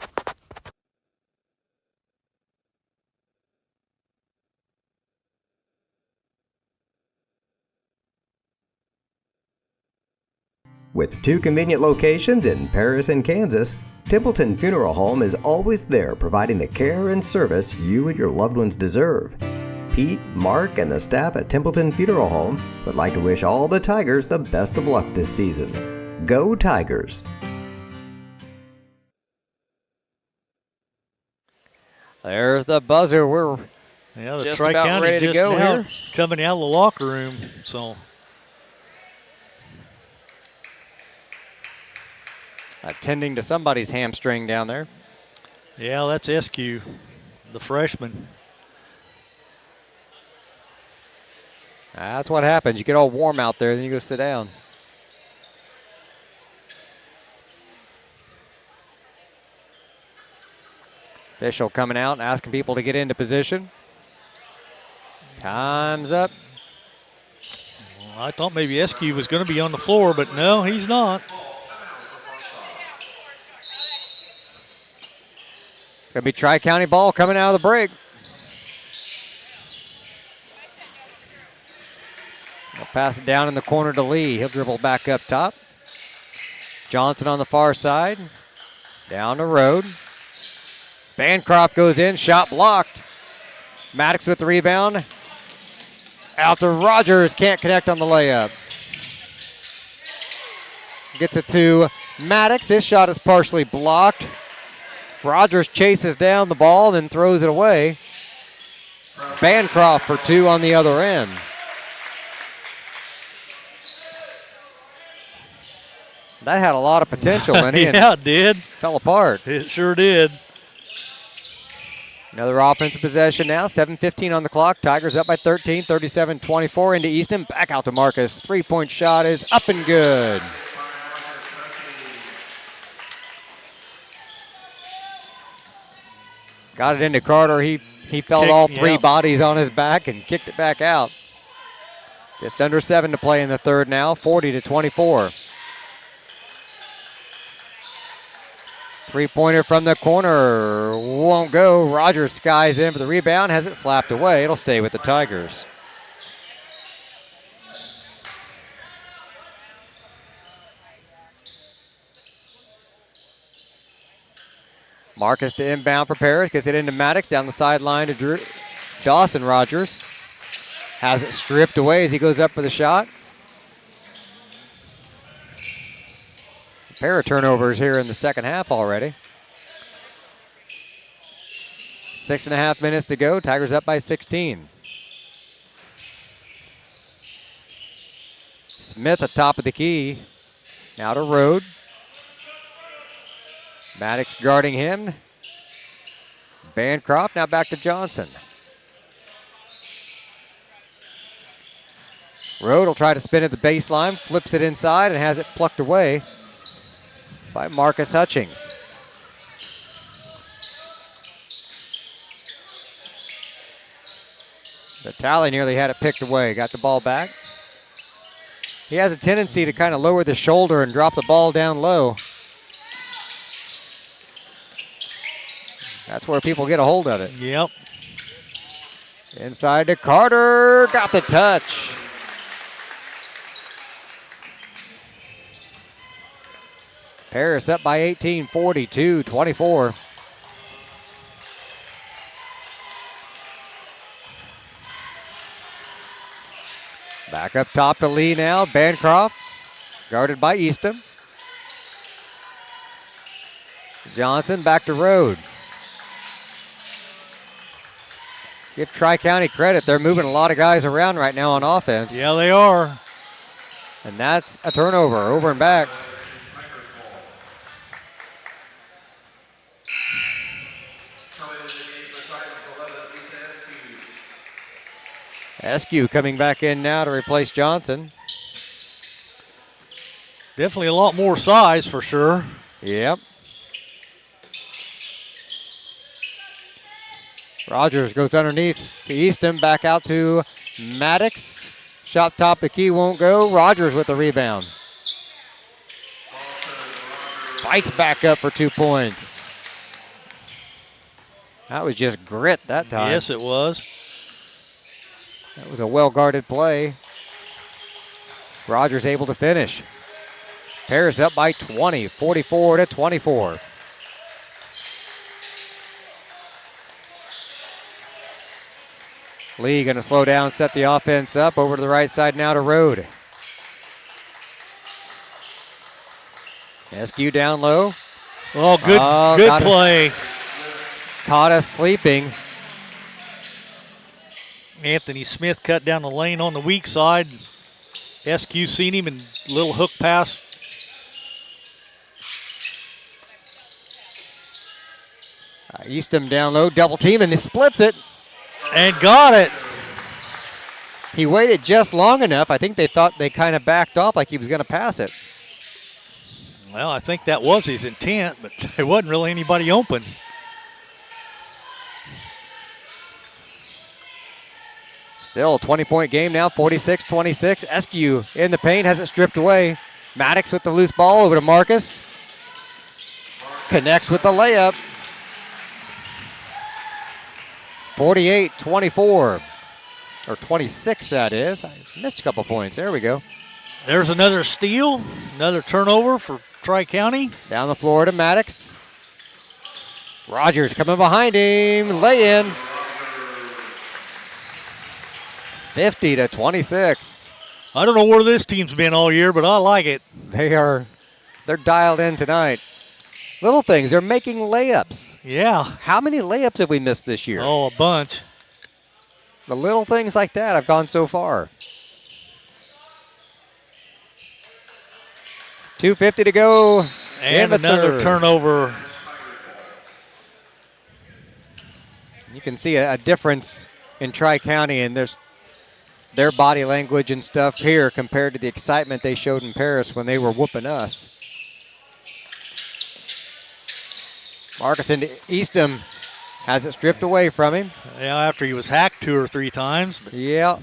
With 2 convenient locations in Paris and Kansas, Templeton Funeral Home is always there providing the care and service you and your loved ones deserve. Pete, Mark, and the staff at Templeton Funeral Home would like to wish all the Tigers the best of luck this season. Go Tigers! There's the buzzer. We're the just Tri-County about ready to just go now here. coming out of the locker room. So attending to somebody's hamstring down there. yeah, that's SQ, the freshman. That's what happens. You get all warm out there, then you go sit down. Official coming out and asking people to get into position. Time's up. I thought maybe Eskew was going to be on the floor, but no, he's not. It's going to be Tri-County ball coming out of the break. They'll pass it down in the corner to Lee. He'll dribble back up top. Johnson on the far side. Down the road. Bancroft goes in, shot blocked. Maddox with the rebound. Out to Rogers, can't connect on the layup. Gets it to Maddox, his shot is partially blocked. Rogers chases down the ball, then throws it away. Bancroft for 2 on the other end. That had a lot of potential, Lenny. Yeah, it did. Fell apart. It sure did. Another offensive possession now. 7:15 on the clock. Tigers up by 13, 37-24 into Easton. Back out to Marcus. Three-point shot is up and good. Got it into Carter. He felt all 3 bodies on his back and kicked it back out. Just under 7 to play in the third now. 40-24. Three-pointer from the corner won't go. Rogers skies in for the rebound, has it slapped away. It'll stay with the Tigers. Marcus to inbound for Paris, gets it into Maddox, down the sideline to Dawson. Rogers has it stripped away as he goes up for the shot. Pair of turnovers here in the second half already. 6.5 minutes to go. Tigers up by 16. Smith at top of the key. Now to Rode. Maddox guarding him. Bancroft now back to Johnson. Rode will try to spin at the baseline, flips it inside and has it plucked away by Marcus Hutchings. Vitale nearly had it picked away, got the ball back. He has a tendency to kind of lower the shoulder and drop the ball down low. That's where people get a hold of it. Yep. Inside to Carter, got the touch. Paris up by 18, 42-24. Back up top to Lee now. Bancroft, guarded by Easton. Johnson back to Rode. Give Tri-County credit. They're moving a lot of guys around right now on offense. Yeah, they are. And that's a turnover, over and back. Eskew coming back in now to replace Johnson. Definitely a lot more size for sure. Yep. Rogers goes underneath to Easton, back out to Maddox. Shot top the key won't go. Rogers with the rebound. Fights back up for 2 points. That was just grit that time. Yes, it was. That was a well-guarded play. Rogers able to finish. Paris up by 20, 44-24. Lee going to slow down, set the offense up. Over to the right side now to Rode. Eskew down low. Oh, good play. Caught us sleeping. Anthony Smith cut down the lane on the weak side. SQ seen him and little hook pass. Easton down low, double team, and he splits it. And got it. He waited just long enough. I think they thought they kind of backed off like he was going to pass it. Well, I think that was his intent, but there wasn't really anybody open. Still a 20-point game now, 46-26. Eskew in the paint, has it stripped away. Maddox with the loose ball over to Marcus. Connects with the layup. 48-24. Or 26, that is. I missed a couple points. There we go. There's another steal, another turnover for Tri-County. Down the floor to Maddox. Rogers coming behind him. Lay in. 50-26. I don't know where this team's been all year, but I like it. They're dialed in tonight. Little things, they're making layups. Yeah. How many layups have we missed this year? Oh, a bunch. The little things like that have gone so far. 2:50 to go. And in the another third. turnover. You can see a difference in Tri-County and their body language and stuff here compared to the excitement they showed in Paris when they were whooping us. Marcus into Eastham has it stripped away from him. Yeah, after he was hacked 2 or 3 times. But Yeah.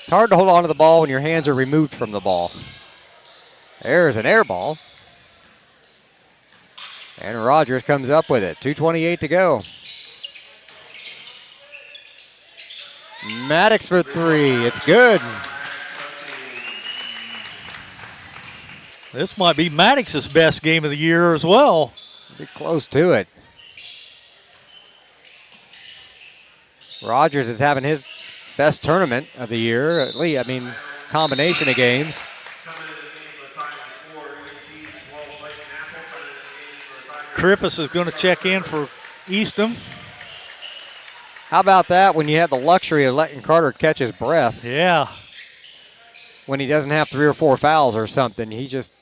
It's hard to hold on to the ball when your hands are removed from the ball. There's an air ball. And Rogers comes up with it. 2:28 to go. Maddox for 3. It's good. this might be Maddox's best game of the year as well. Be close to it. Rogers is having his best tournament of the year. At least, I mean, combination of games. Krippus is going to check in for Eastham. How about that when you have the luxury of letting Carter catch his breath Yeah. when he doesn't have 3 or 4 fouls or something? He just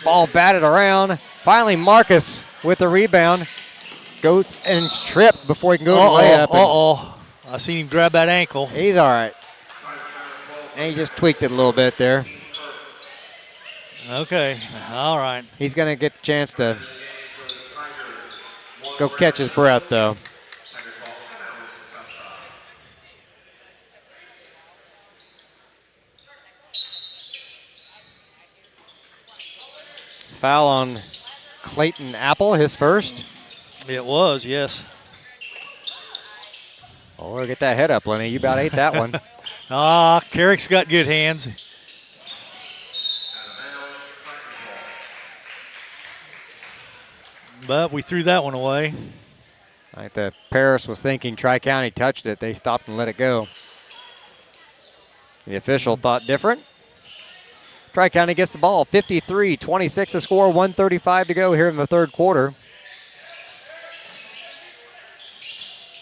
ball batted around. Finally, Marcus with the rebound goes and it's tripped before he can go to the layup. and I seen him grab that ankle. He's all right. And he just tweaked it a little bit there. Okay. All right. He's going to get a chance to go catch his breath, though. Foul on Clayton Apple, his first. It was, yes. Oh, get that head up, Lenny. You about ate that one. Carrick's got good hands. But we threw that one away. Like the Paris was thinking Tri-County touched it. They stopped and let it go. The official thought different. Tri-County gets the ball. 53-26 to score. 1:35 to go here in the third quarter.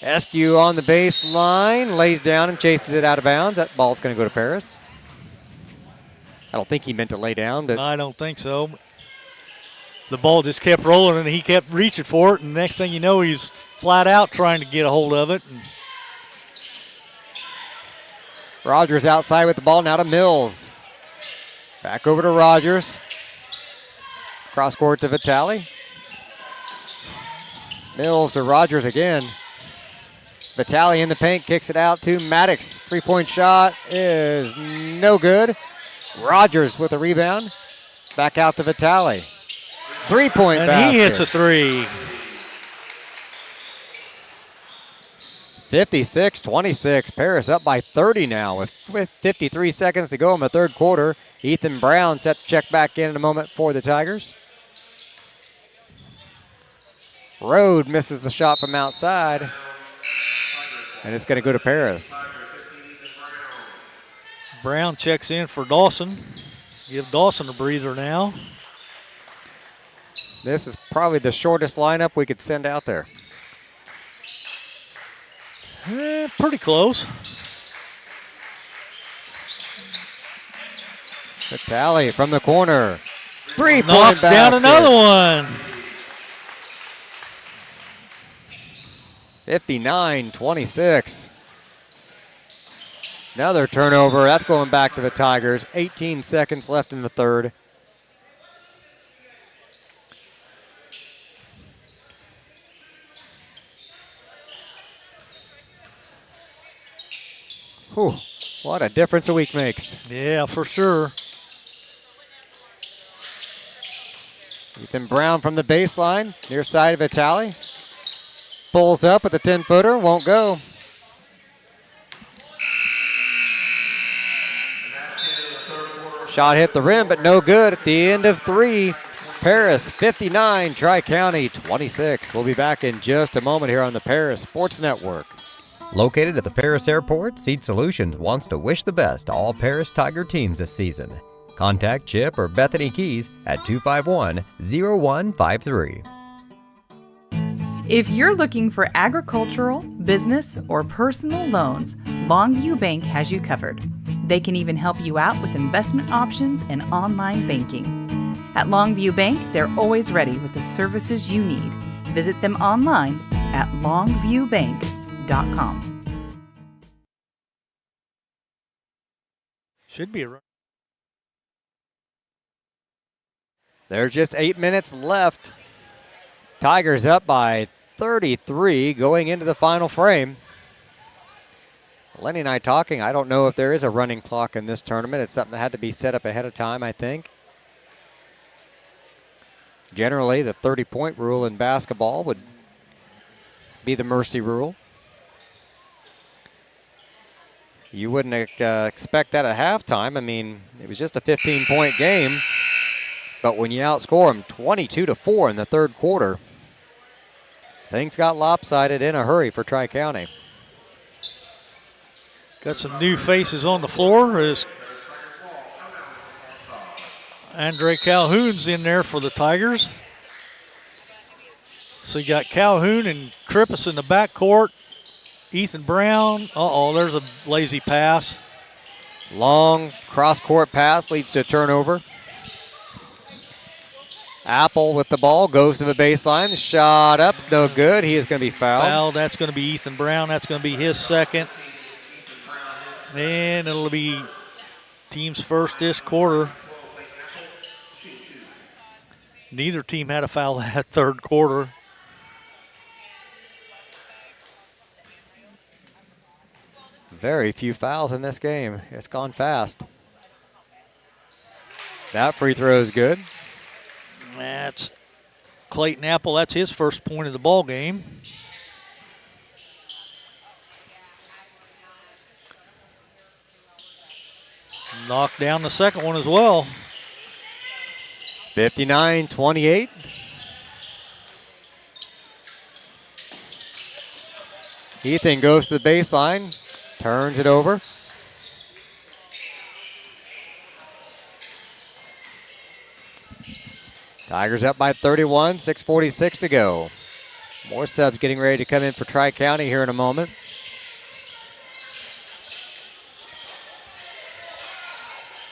Eskew on the baseline, lays down and chases it out of bounds. That ball's going to go to Paris. I don't think he meant to lay down, but I don't think so. The ball just kept rolling, and he kept reaching for it, and next thing you know, he's flat out trying to get a hold of it. And Rogers outside with the ball now to Mills. Back over to Rogers. Cross court to Vitale. Mills to Rogers again. Vitale in the paint, kicks it out to Maddox. 3-point shot is no good. Rogers with a rebound. Back out to Vitale. 3-point basket. And he hits a 3. 56-26. Paris up by 30 now with 53 seconds to go in the third quarter. Ethan Brown set to check back in a moment for the Tigers. Rode misses the shot from outside. And it's going to go to Paris. Brown checks in for Dawson. Give Dawson a breather now. This is probably the shortest lineup we could send out there. Pretty close. Vitale from the corner. 3-point Knocks basket. down another one. 59-26. Another turnover. That's going back to the Tigers. 18 seconds left in the third. Whew, what a difference a week makes. Yeah, for sure. Ethan Brown from the baseline, near side of Vitale. Pulls up with a 10-footer, won't go. Shot hit the rim, but no good at the end of 3. Paris 59, Tri-County 26. We'll be back in just a moment here on the Paris Sports Network. Located at the Paris Airport, Seed Solutions wants to wish the best to all Paris Tiger teams this season. Contact Chip or Bethany Keys at 251-0153. If you're looking for agricultural, business, or personal loans, Longview Bank has you covered. They can even help you out with investment options and online banking. At Longview Bank, they're always ready with the services you need. Visit them online at longviewbank.com. Should be a run. There's just 8 minutes left. Tigers up by 33 going into the final frame. Lenny and I talking, I don't know if there is a running clock in this tournament. It's something that had to be set up ahead of time, I think. Generally, the 30-point rule in basketball would be the mercy rule. You wouldn't expect that at halftime. I mean, it was just a 15-point game. But when you outscore them 22-4 in the third quarter, things got lopsided in a hurry for Tri-County. Got some new faces on the floor. As Andre Calhoun's in there for the Tigers. So you got Calhoun and Krippus in the backcourt. Ethan Brown. There's a lazy pass. Long cross-court pass leads to a turnover. Apple with the ball, goes to the baseline. Shot up's no good. He is going to be fouled. That's going to be Ethan Brown. That's going to be his second. And it'll be team's first this quarter. Neither team had a foul that third quarter. Very few fouls in this game. It's gone fast. That free throw is good. That's Clayton Apple. That's his first point of the ball game. Knocked down the second one as well. 59-28. Ethan goes to the baseline, turns it over. Tigers up by 31, 6:46 to go. More subs getting ready to come in for Tri-County here in a moment.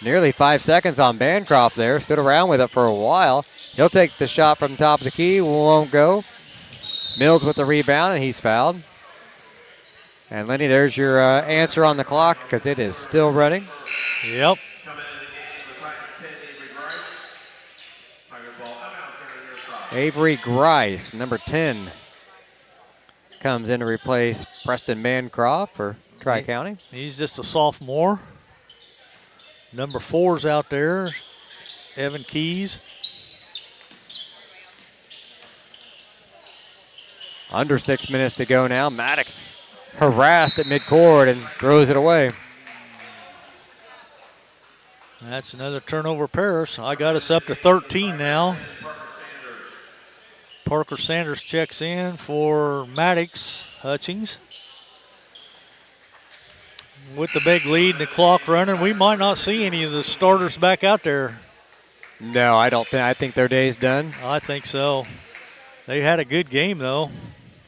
Nearly 5 seconds on Bancroft there. Stood around with it for a while. He'll take the shot from top of the key. Won't go. Mills with the rebound, and he's fouled. And Lenny, there's your answer on the clock because it is still running. Yep. Avery Grice, number 10, comes in to replace Preston Bancroft for Tri-County. He's just a sophomore. Number 4's out there, Evan Keys. Under 6 minutes to go now. Maddox harassed at midcourt and throws it away. That's another turnover Paris. I got us up to 13 now. Parker Sanders checks in for Maddox Hutchings. With the big lead and the clock running, we might not see any of the starters back out there. No, I don't think. I think their day's done. I think so. They had a good game, though.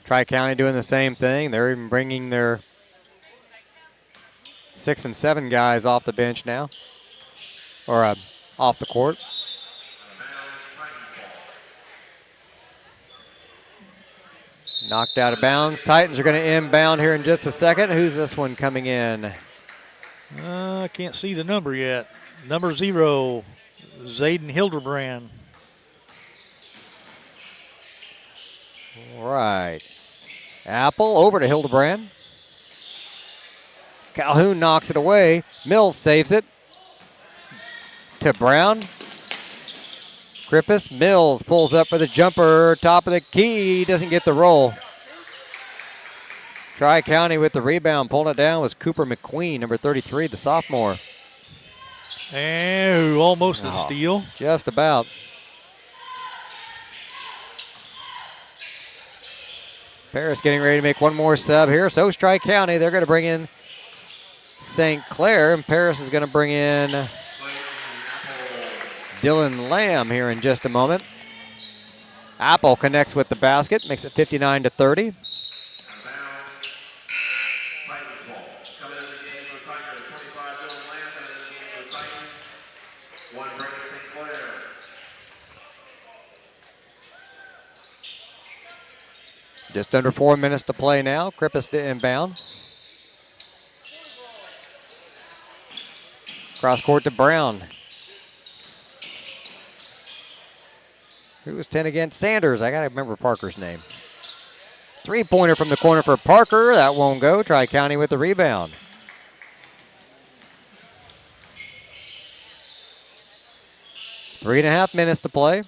Tri-County doing the same thing. They're even bringing their 6 and 7 guys off the bench now, or off the court. Knocked out of bounds. Titans are going to inbound here in just a second. Who's this one coming in? I can't see the number yet. Number 0, Zayden Hildebrand. All right. Apple over to Hildebrand. Calhoun knocks it away. Mills saves it to Brown. Krippus. Mills pulls up for the jumper. Top of the key. Doesn't get the roll. Tri-County with the rebound. Pulling it down was Cooper McQueen, number 33, the sophomore. And almost a steal. Just about. Paris getting ready to make one more sub here. So is Tri-County. They're going to bring in St. Clair, and Paris is going to bring in Dylan Lamb here in just a moment. Apple connects with the basket, makes it 59-30. Just under 4 minutes to play now. Krippus to inbound. Cross court to Brown. Who was 10 against Sanders? I got to remember Parker's name. Three-pointer from the corner for Parker. That won't go. Tri-County with the rebound. Three and a half minutes to play.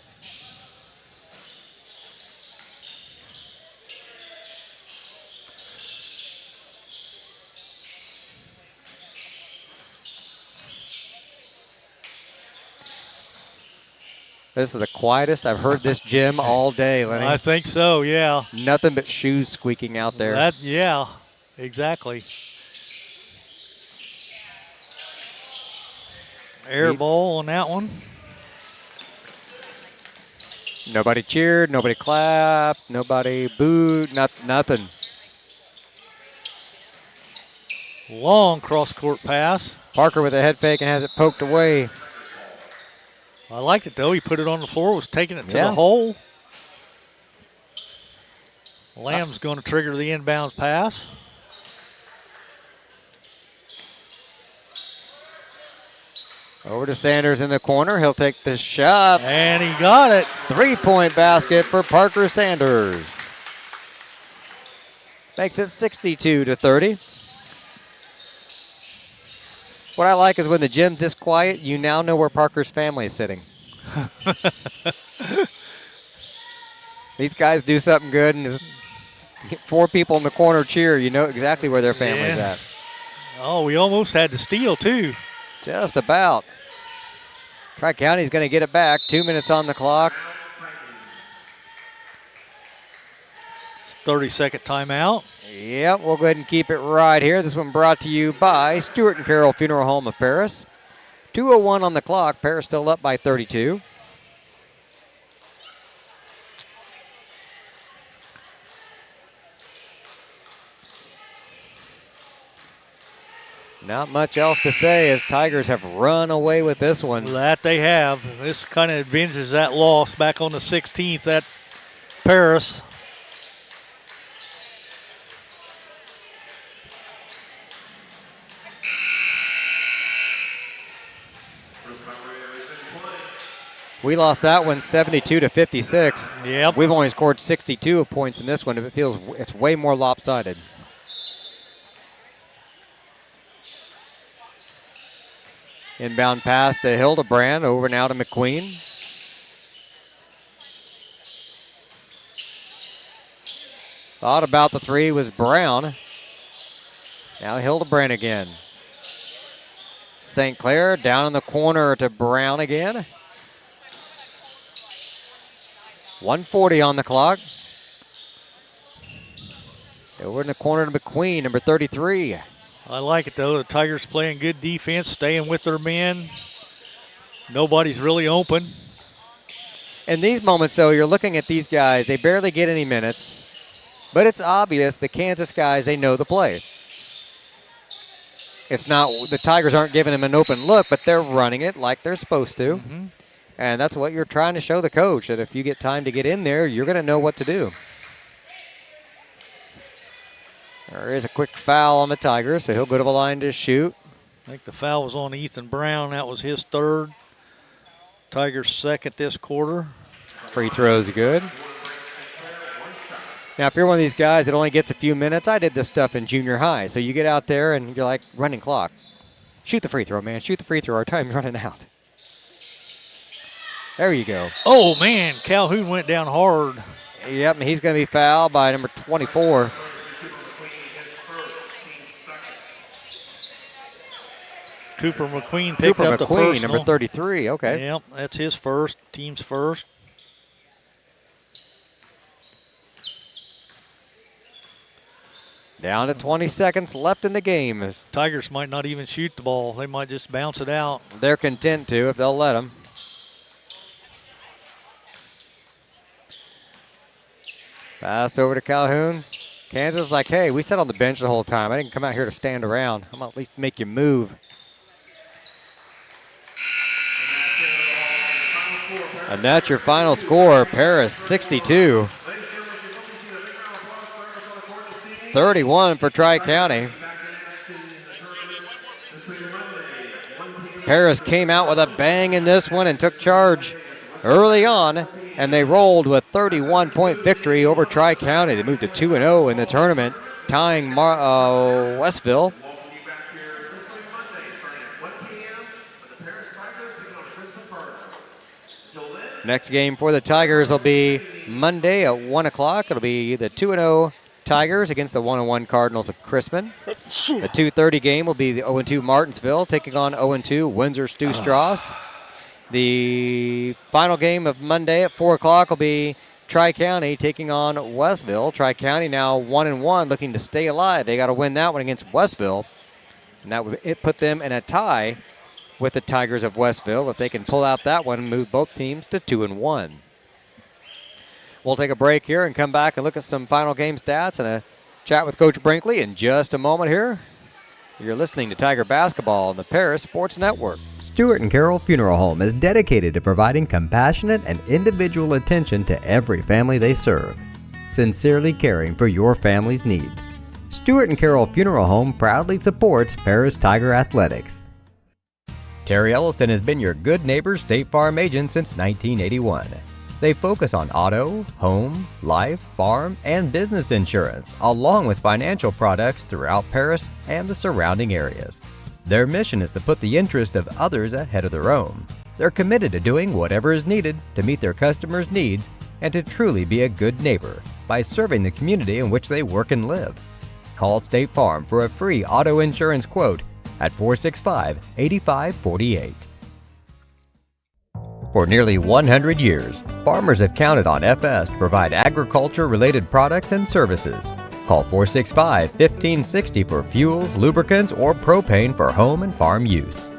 This is the quietest I've heard this gym all day, Lenny. I think so, yeah. Nothing but shoes squeaking out there. Yeah, exactly. Air ball on that one. Nobody cheered, nobody clapped, nobody booed, nothing. Long cross-court pass. Parker with a head fake and has it poked away. I liked it, though. He put it on the floor, was taking it to the hole. Lamb's going to trigger the inbounds pass. Over to Sanders in the corner. He'll take the shot. And he got it. Three-point basket for Parker Sanders. Makes it 62-30. What I like is when the gym's this quiet, you now know where Parker's family is sitting. These guys do something good, and four people in the corner cheer. You know exactly where their family's at. Oh, we almost had to steal, too. Just about. Tri-County's going to get it back. 2 minutes on the clock. 30-second timeout. Yep, we'll go ahead and keep it right here. This one brought to you by Stewart and Carroll Funeral Home of Paris. 2:01 on the clock. Paris still up by 32. Not much else to say as Tigers have run away with this one. That they have. This kind of avenges that loss back on the 16th at Paris. We lost that one 72-56. Yep. We've only scored 62 points in this one. It feels it's way more lopsided. Inbound pass to Hildebrand, over now to McQueen. Thought about the three was Brown. Now Hildebrand again. St. Clair down in the corner to Brown again. 1:40 on the clock. Over in the corner to McQueen, number 33. I like it, though. The Tigers playing good defense, staying with their men. Nobody's really open. In these moments, though, you're looking at these guys. They barely get any minutes. But it's obvious the Kansas guys, they know the play. It's not, the Tigers aren't giving them an open look, but they're running it like they're supposed to. Mm-hmm. And that's what you're trying to show the coach, that if you get time to get in there, you're going to know what to do. There is a quick foul on the Tigers, so he'll go to the line to shoot. I think the foul was on Ethan Brown. That was his third. Tigers second this quarter. Free throws good. Now, if you're one of these guys that only gets a few minutes, I did this stuff in junior high. So you get out there and you're like, running clock. Shoot the free throw, man. Shoot the free throw. Our time's running out. There you go. Oh, man, Calhoun went down hard. Yep, and he's going to be fouled by number 24. Cooper McQueen picked up the McQueen, personal. number 33. Okay. Yep, that's his first, team's first. Down to 20 seconds left in the game. Tigers might not even shoot the ball. They might just bounce it out. They're content to if they'll let them. Pass over to Calhoun. Kansas is like, hey, we sat on the bench the whole time. I didn't come out here to stand around. I'm going to at least make you move. And that's your final score. Paris 62. 31 for Tri-County. Paris came out with a bang in this one and took charge early on, and they rolled with 31-point victory over Tri-County. They moved to 2-0 in the tournament, tying Westville. Next game for the Tigers will be Monday at 1 o'clock. It'll be the 2-0 Tigers against the 1-1 Cardinals of Crispin. The 2:30 game will be the 0-2 Martinsville taking on 0-2 Windsor Stu Strauss. The final game of Monday at 4 o'clock will be Tri-County taking on Westville. Tri-County now 1-1, looking to stay alive. They got to win that one against Westville, and that would put them in a tie with the Tigers of Westville. If they can pull out that one and move both teams to 2-1. We'll take a break here and come back and look at some final game stats and a chat with Coach Brinkley in just a moment here. You're listening to Tiger Basketball on the Paris Sports Network. Stewart and Carroll Funeral Home is dedicated to providing compassionate and individual attention to every family they serve, sincerely caring for your family's needs. Stewart and Carroll Funeral Home proudly supports Paris Tiger Athletics. Terry Elliston has been your good neighbor State Farm agent since 1981. They focus on auto, home, life, farm, and business insurance, along with financial products throughout Paris and the surrounding areas. Their mission is to put the interest of others ahead of their own. They're committed to doing whatever is needed to meet their customers' needs and to truly be a good neighbor by serving the community in which they work and live. Call State Farm for a free auto insurance quote at 465-8548. For nearly 100 years, farmers have counted on FS to provide agriculture-related products and services. Call 465-1560 for fuels, lubricants, or propane for home and farm use.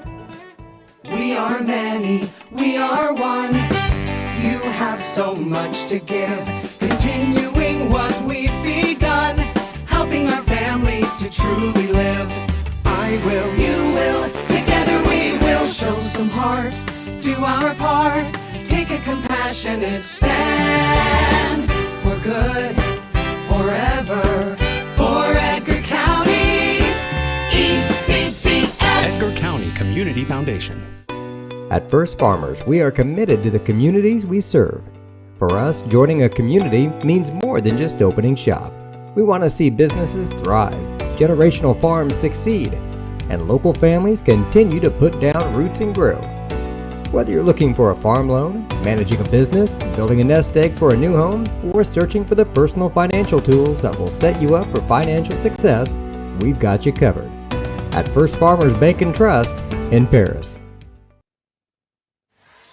We are many, we are one. You have so much to give, continuing what we've begun, helping our families to truly live. I will, you will, together we will show some heart, do our part, take a compassionate stand for good, forever, for Edgar County, ECCF. Edgar County Community Foundation. At First Farmers, we are committed to the communities we serve. For us, joining a community means more than just opening shop. We want to see businesses thrive, generational farms succeed, and local families continue to put down roots and grow. Whether you're looking for a farm loan, managing a business, building a nest egg for a new home, or searching for the personal financial tools that will set you up for financial success, we've got you covered. At First Farmers Bank and Trust in Paris.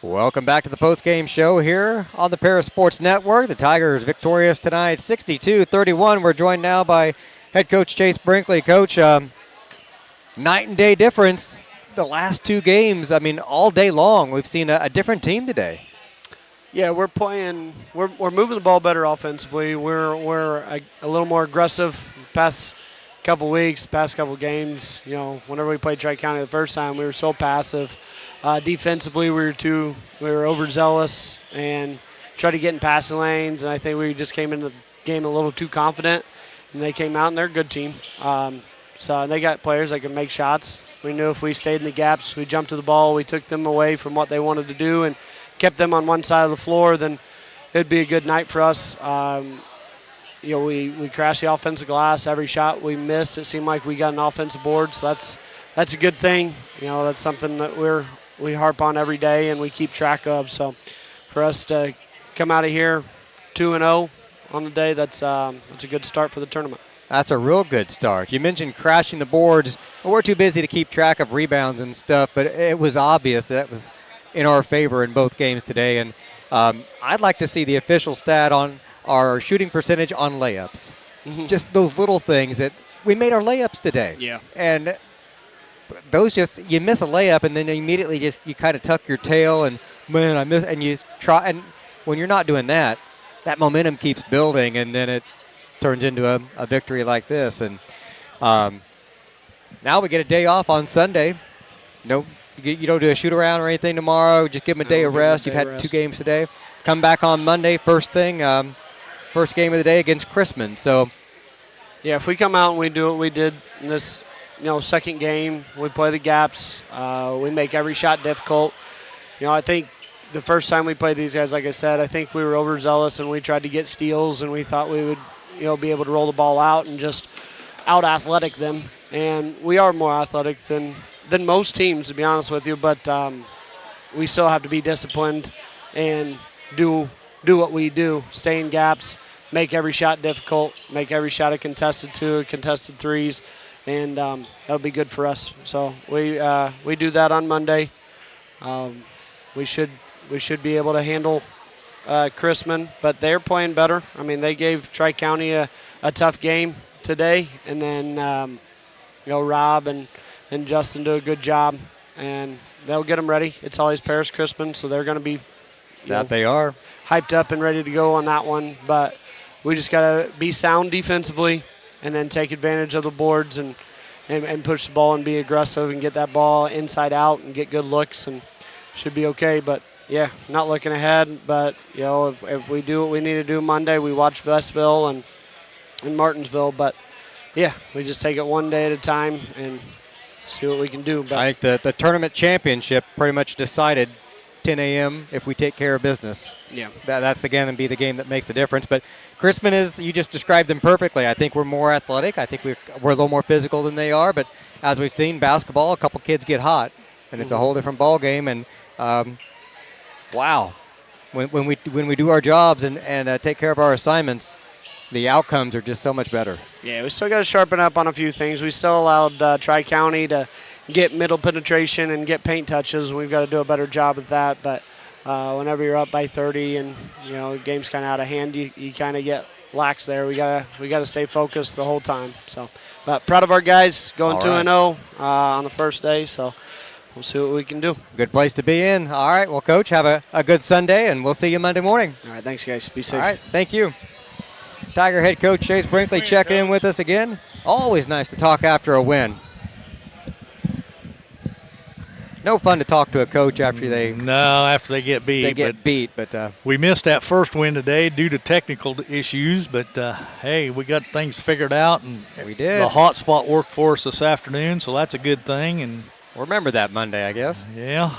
Welcome back to the postgame show here on the Paris Sports Network. The Tigers victorious tonight, 62-31. We're joined now by head coach Chase Brinkley. Coach, night and day difference. The last two games, I mean, all day long, we've seen a different team today. Yeah, we're playing. We're moving the ball better offensively. We're a little more aggressive. Past couple weeks, past couple games. You know, whenever we played Tri-County the first time, we were so passive. Defensively, we were overzealous and tried to get in passing lanes. And I think we just came into the game a little too confident. And they came out and they're a good team. So they got players that can make shots. We knew if we stayed in the gaps, we jumped to the ball, we took them away from what they wanted to do and kept them on one side of the floor, then it'd be a good night for us. we crashed the offensive glass. Every shot we missed, it seemed like we got an offensive board. So that's a good thing. That's something that we harp on every day and we keep track of. So for us to come out of here 2-0 on the day, that's a good start for the tournament. That's a real good start. You mentioned crashing the boards. We're too busy to keep track of rebounds and stuff, but it was obvious that was in our favor in both games today. And I'd like to see the official stat on our shooting percentage on layups. Mm-hmm. Just those little things that we made our layups today. Yeah. And those you miss a layup and then immediately you kind of tuck your tail and, man, I miss, and you try. And when you're not doing that, that momentum keeps building and then it turns into a victory like this. And now we get a day off on Sunday. No, you don't do a shoot around or anything tomorrow. Just give them a day of rest. You've had 2 games today. Come back on Monday, first thing, first game of the day against Chrisman. So, yeah, if we come out and we do what we did in this, second game, we play the gaps. We make every shot difficult. I think the first time we played these guys, like I said, I think we were overzealous and we tried to get steals and we thought we would, be able to roll the ball out and just out-athletic them. And we are more athletic than most teams, to be honest with you, but we still have to be disciplined and do what we do, stay in gaps, make every shot difficult, make every shot a contested 2, contested 3s, and that'll be good for us. So we do that on Monday. We should be able to handle Chrisman, but they're playing better. I mean, they gave Tri-County a tough game today, and then Rob and Justin do a good job, and they'll get them ready. It's always Paris Chrisman, so they're going to be they are hyped up and ready to go on that one. But we just got to be sound defensively and then take advantage of the boards and push the ball and be aggressive and get that ball inside out and get good looks, and should be okay. But yeah, not looking ahead, but if we do what we need to do Monday, we watch Vestville and Martinsville. But yeah, we just take it one day at a time and see what we can do. But I think the tournament championship pretty much decided 10 a.m. if we take care of business. Yeah, that's the game that makes the difference. But Chrisman you just described them perfectly. I think we're more athletic. I think we're a little more physical than they are. But as we've seen, basketball, a couple kids get hot, and it's a whole different ball game. And wow, when we do our jobs and take care of our assignments, the outcomes are just so much better. Yeah, we still got to sharpen up on a few things. We still allowed Tri-County to get middle penetration and get paint touches. We've got to do a better job at that. But whenever you're up by 30 and the game's kind of out of hand, you kind of get lax there. We gotta stay focused the whole time. So, but proud of our guys going 2-0 on the first day. So we'll see what we can do. Good place to be in. All right, well, Coach, have a good Sunday, and we'll see you Monday morning. All right, thanks, guys. Be safe. All right, thank you. Tiger head coach Chase Brinkley checking in with us again. Always nice to talk after a win. No fun to talk to a coach after they get beat. But we missed that first win today due to technical issues. But hey, we got things figured out, and we did. The hot spot worked for us this afternoon, so that's a good thing. And we'll remember that Monday, I guess. Yeah.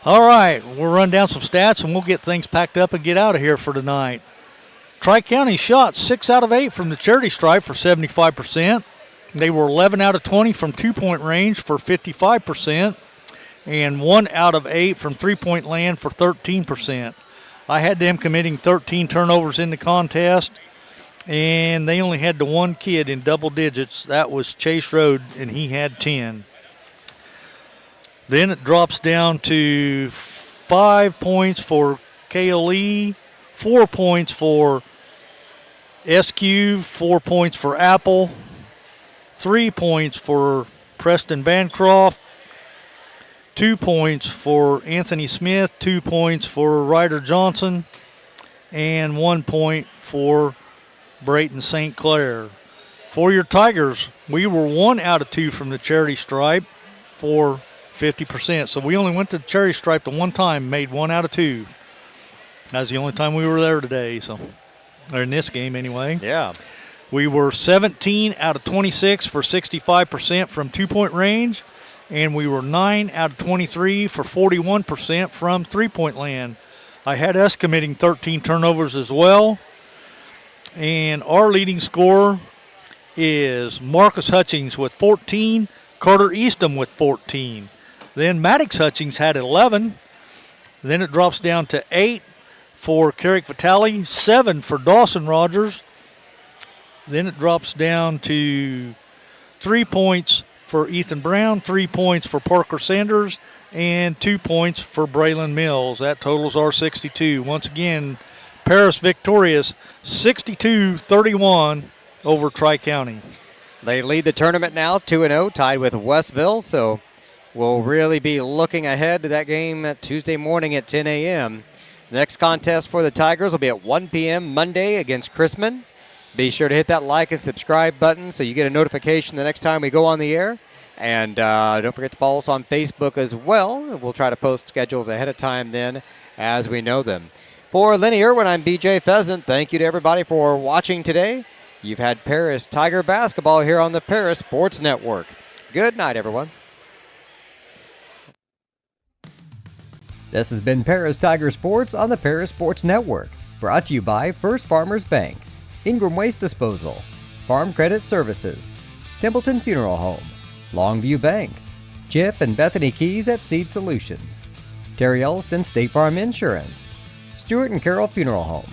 All right, we'll run down some stats, and we'll get things packed up and get out of here for tonight. Tri-County shot 6 out of 8 from the charity stripe for 75%. They were 11 out of 20 from two-point range for 55%, and 1 out of 8 from three-point land for 13%. I had them committing 13 turnovers in the contest, and they only had the one kid in double digits. That was Chase Road, and he had 10. Then it drops down to 5 points for KLE, 4 points for SQ, 4 points for Apple, 3 points for Preston Bancroft, 2 points for Anthony Smith, 2 points for Ryder Johnson, and 1 point for Brayton St. Clair. For your Tigers, we were 1 out of 2 from the charity stripe for 50%. So we only went to the charity stripe the one time, made 1 out of 2. That's the only time we were there today, or in this game anyway. Yeah. We were 17 out of 26 for 65% from two-point range, and we were 9 out of 23 for 41% from three-point land. I had us committing 13 turnovers as well. And our leading scorer is Marcus Hutchings with 14, Carter Eastham with 14. Then Maddox Hutchings had 11. Then it drops down to 8 for Carrick Vitale, 7 for Dawson Rogers. Then it drops down to 3 points for Ethan Brown, 3 points for Parker Sanders, and 2 points for Braylon Mills. That totals our 62. Once again, Paris victorious 62-31 over Tri-County. They lead the tournament now 2-0, tied with Westville, so we'll really be looking ahead to that game at Tuesday morning at 10 a.m. The next contest for the Tigers will be at 1 p.m. Monday against Chrisman. Be sure to hit that like and subscribe button so you get a notification the next time we go on the air. And don't forget to follow us on Facebook as well. We'll try to post schedules ahead of time then as we know them. For Lenny Irwin, I'm BJ Pheasant. Thank you to everybody for watching today. You've had Paris Tiger basketball here on the Paris Sports Network. Good night, everyone. This has been Paris Tiger Sports on the Paris Sports Network. Brought to you by First Farmers Bank, Ingram Waste Disposal, Farm Credit Services, Templeton Funeral Home, Longview Bank, Chip and Bethany Keys at Seed Solutions, Terry Elston State Farm Insurance, Stewart and Carroll Funeral Home,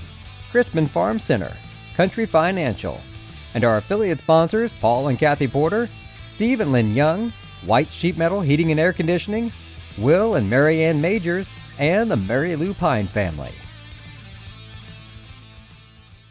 Crispin Farm Center, Country Financial, and our affiliate sponsors Paul and Kathy Porter, Steve and Lynn Young, White Sheet Metal Heating and Air Conditioning, Will and Mary Ann Majors, and the Mary Lou Pine family.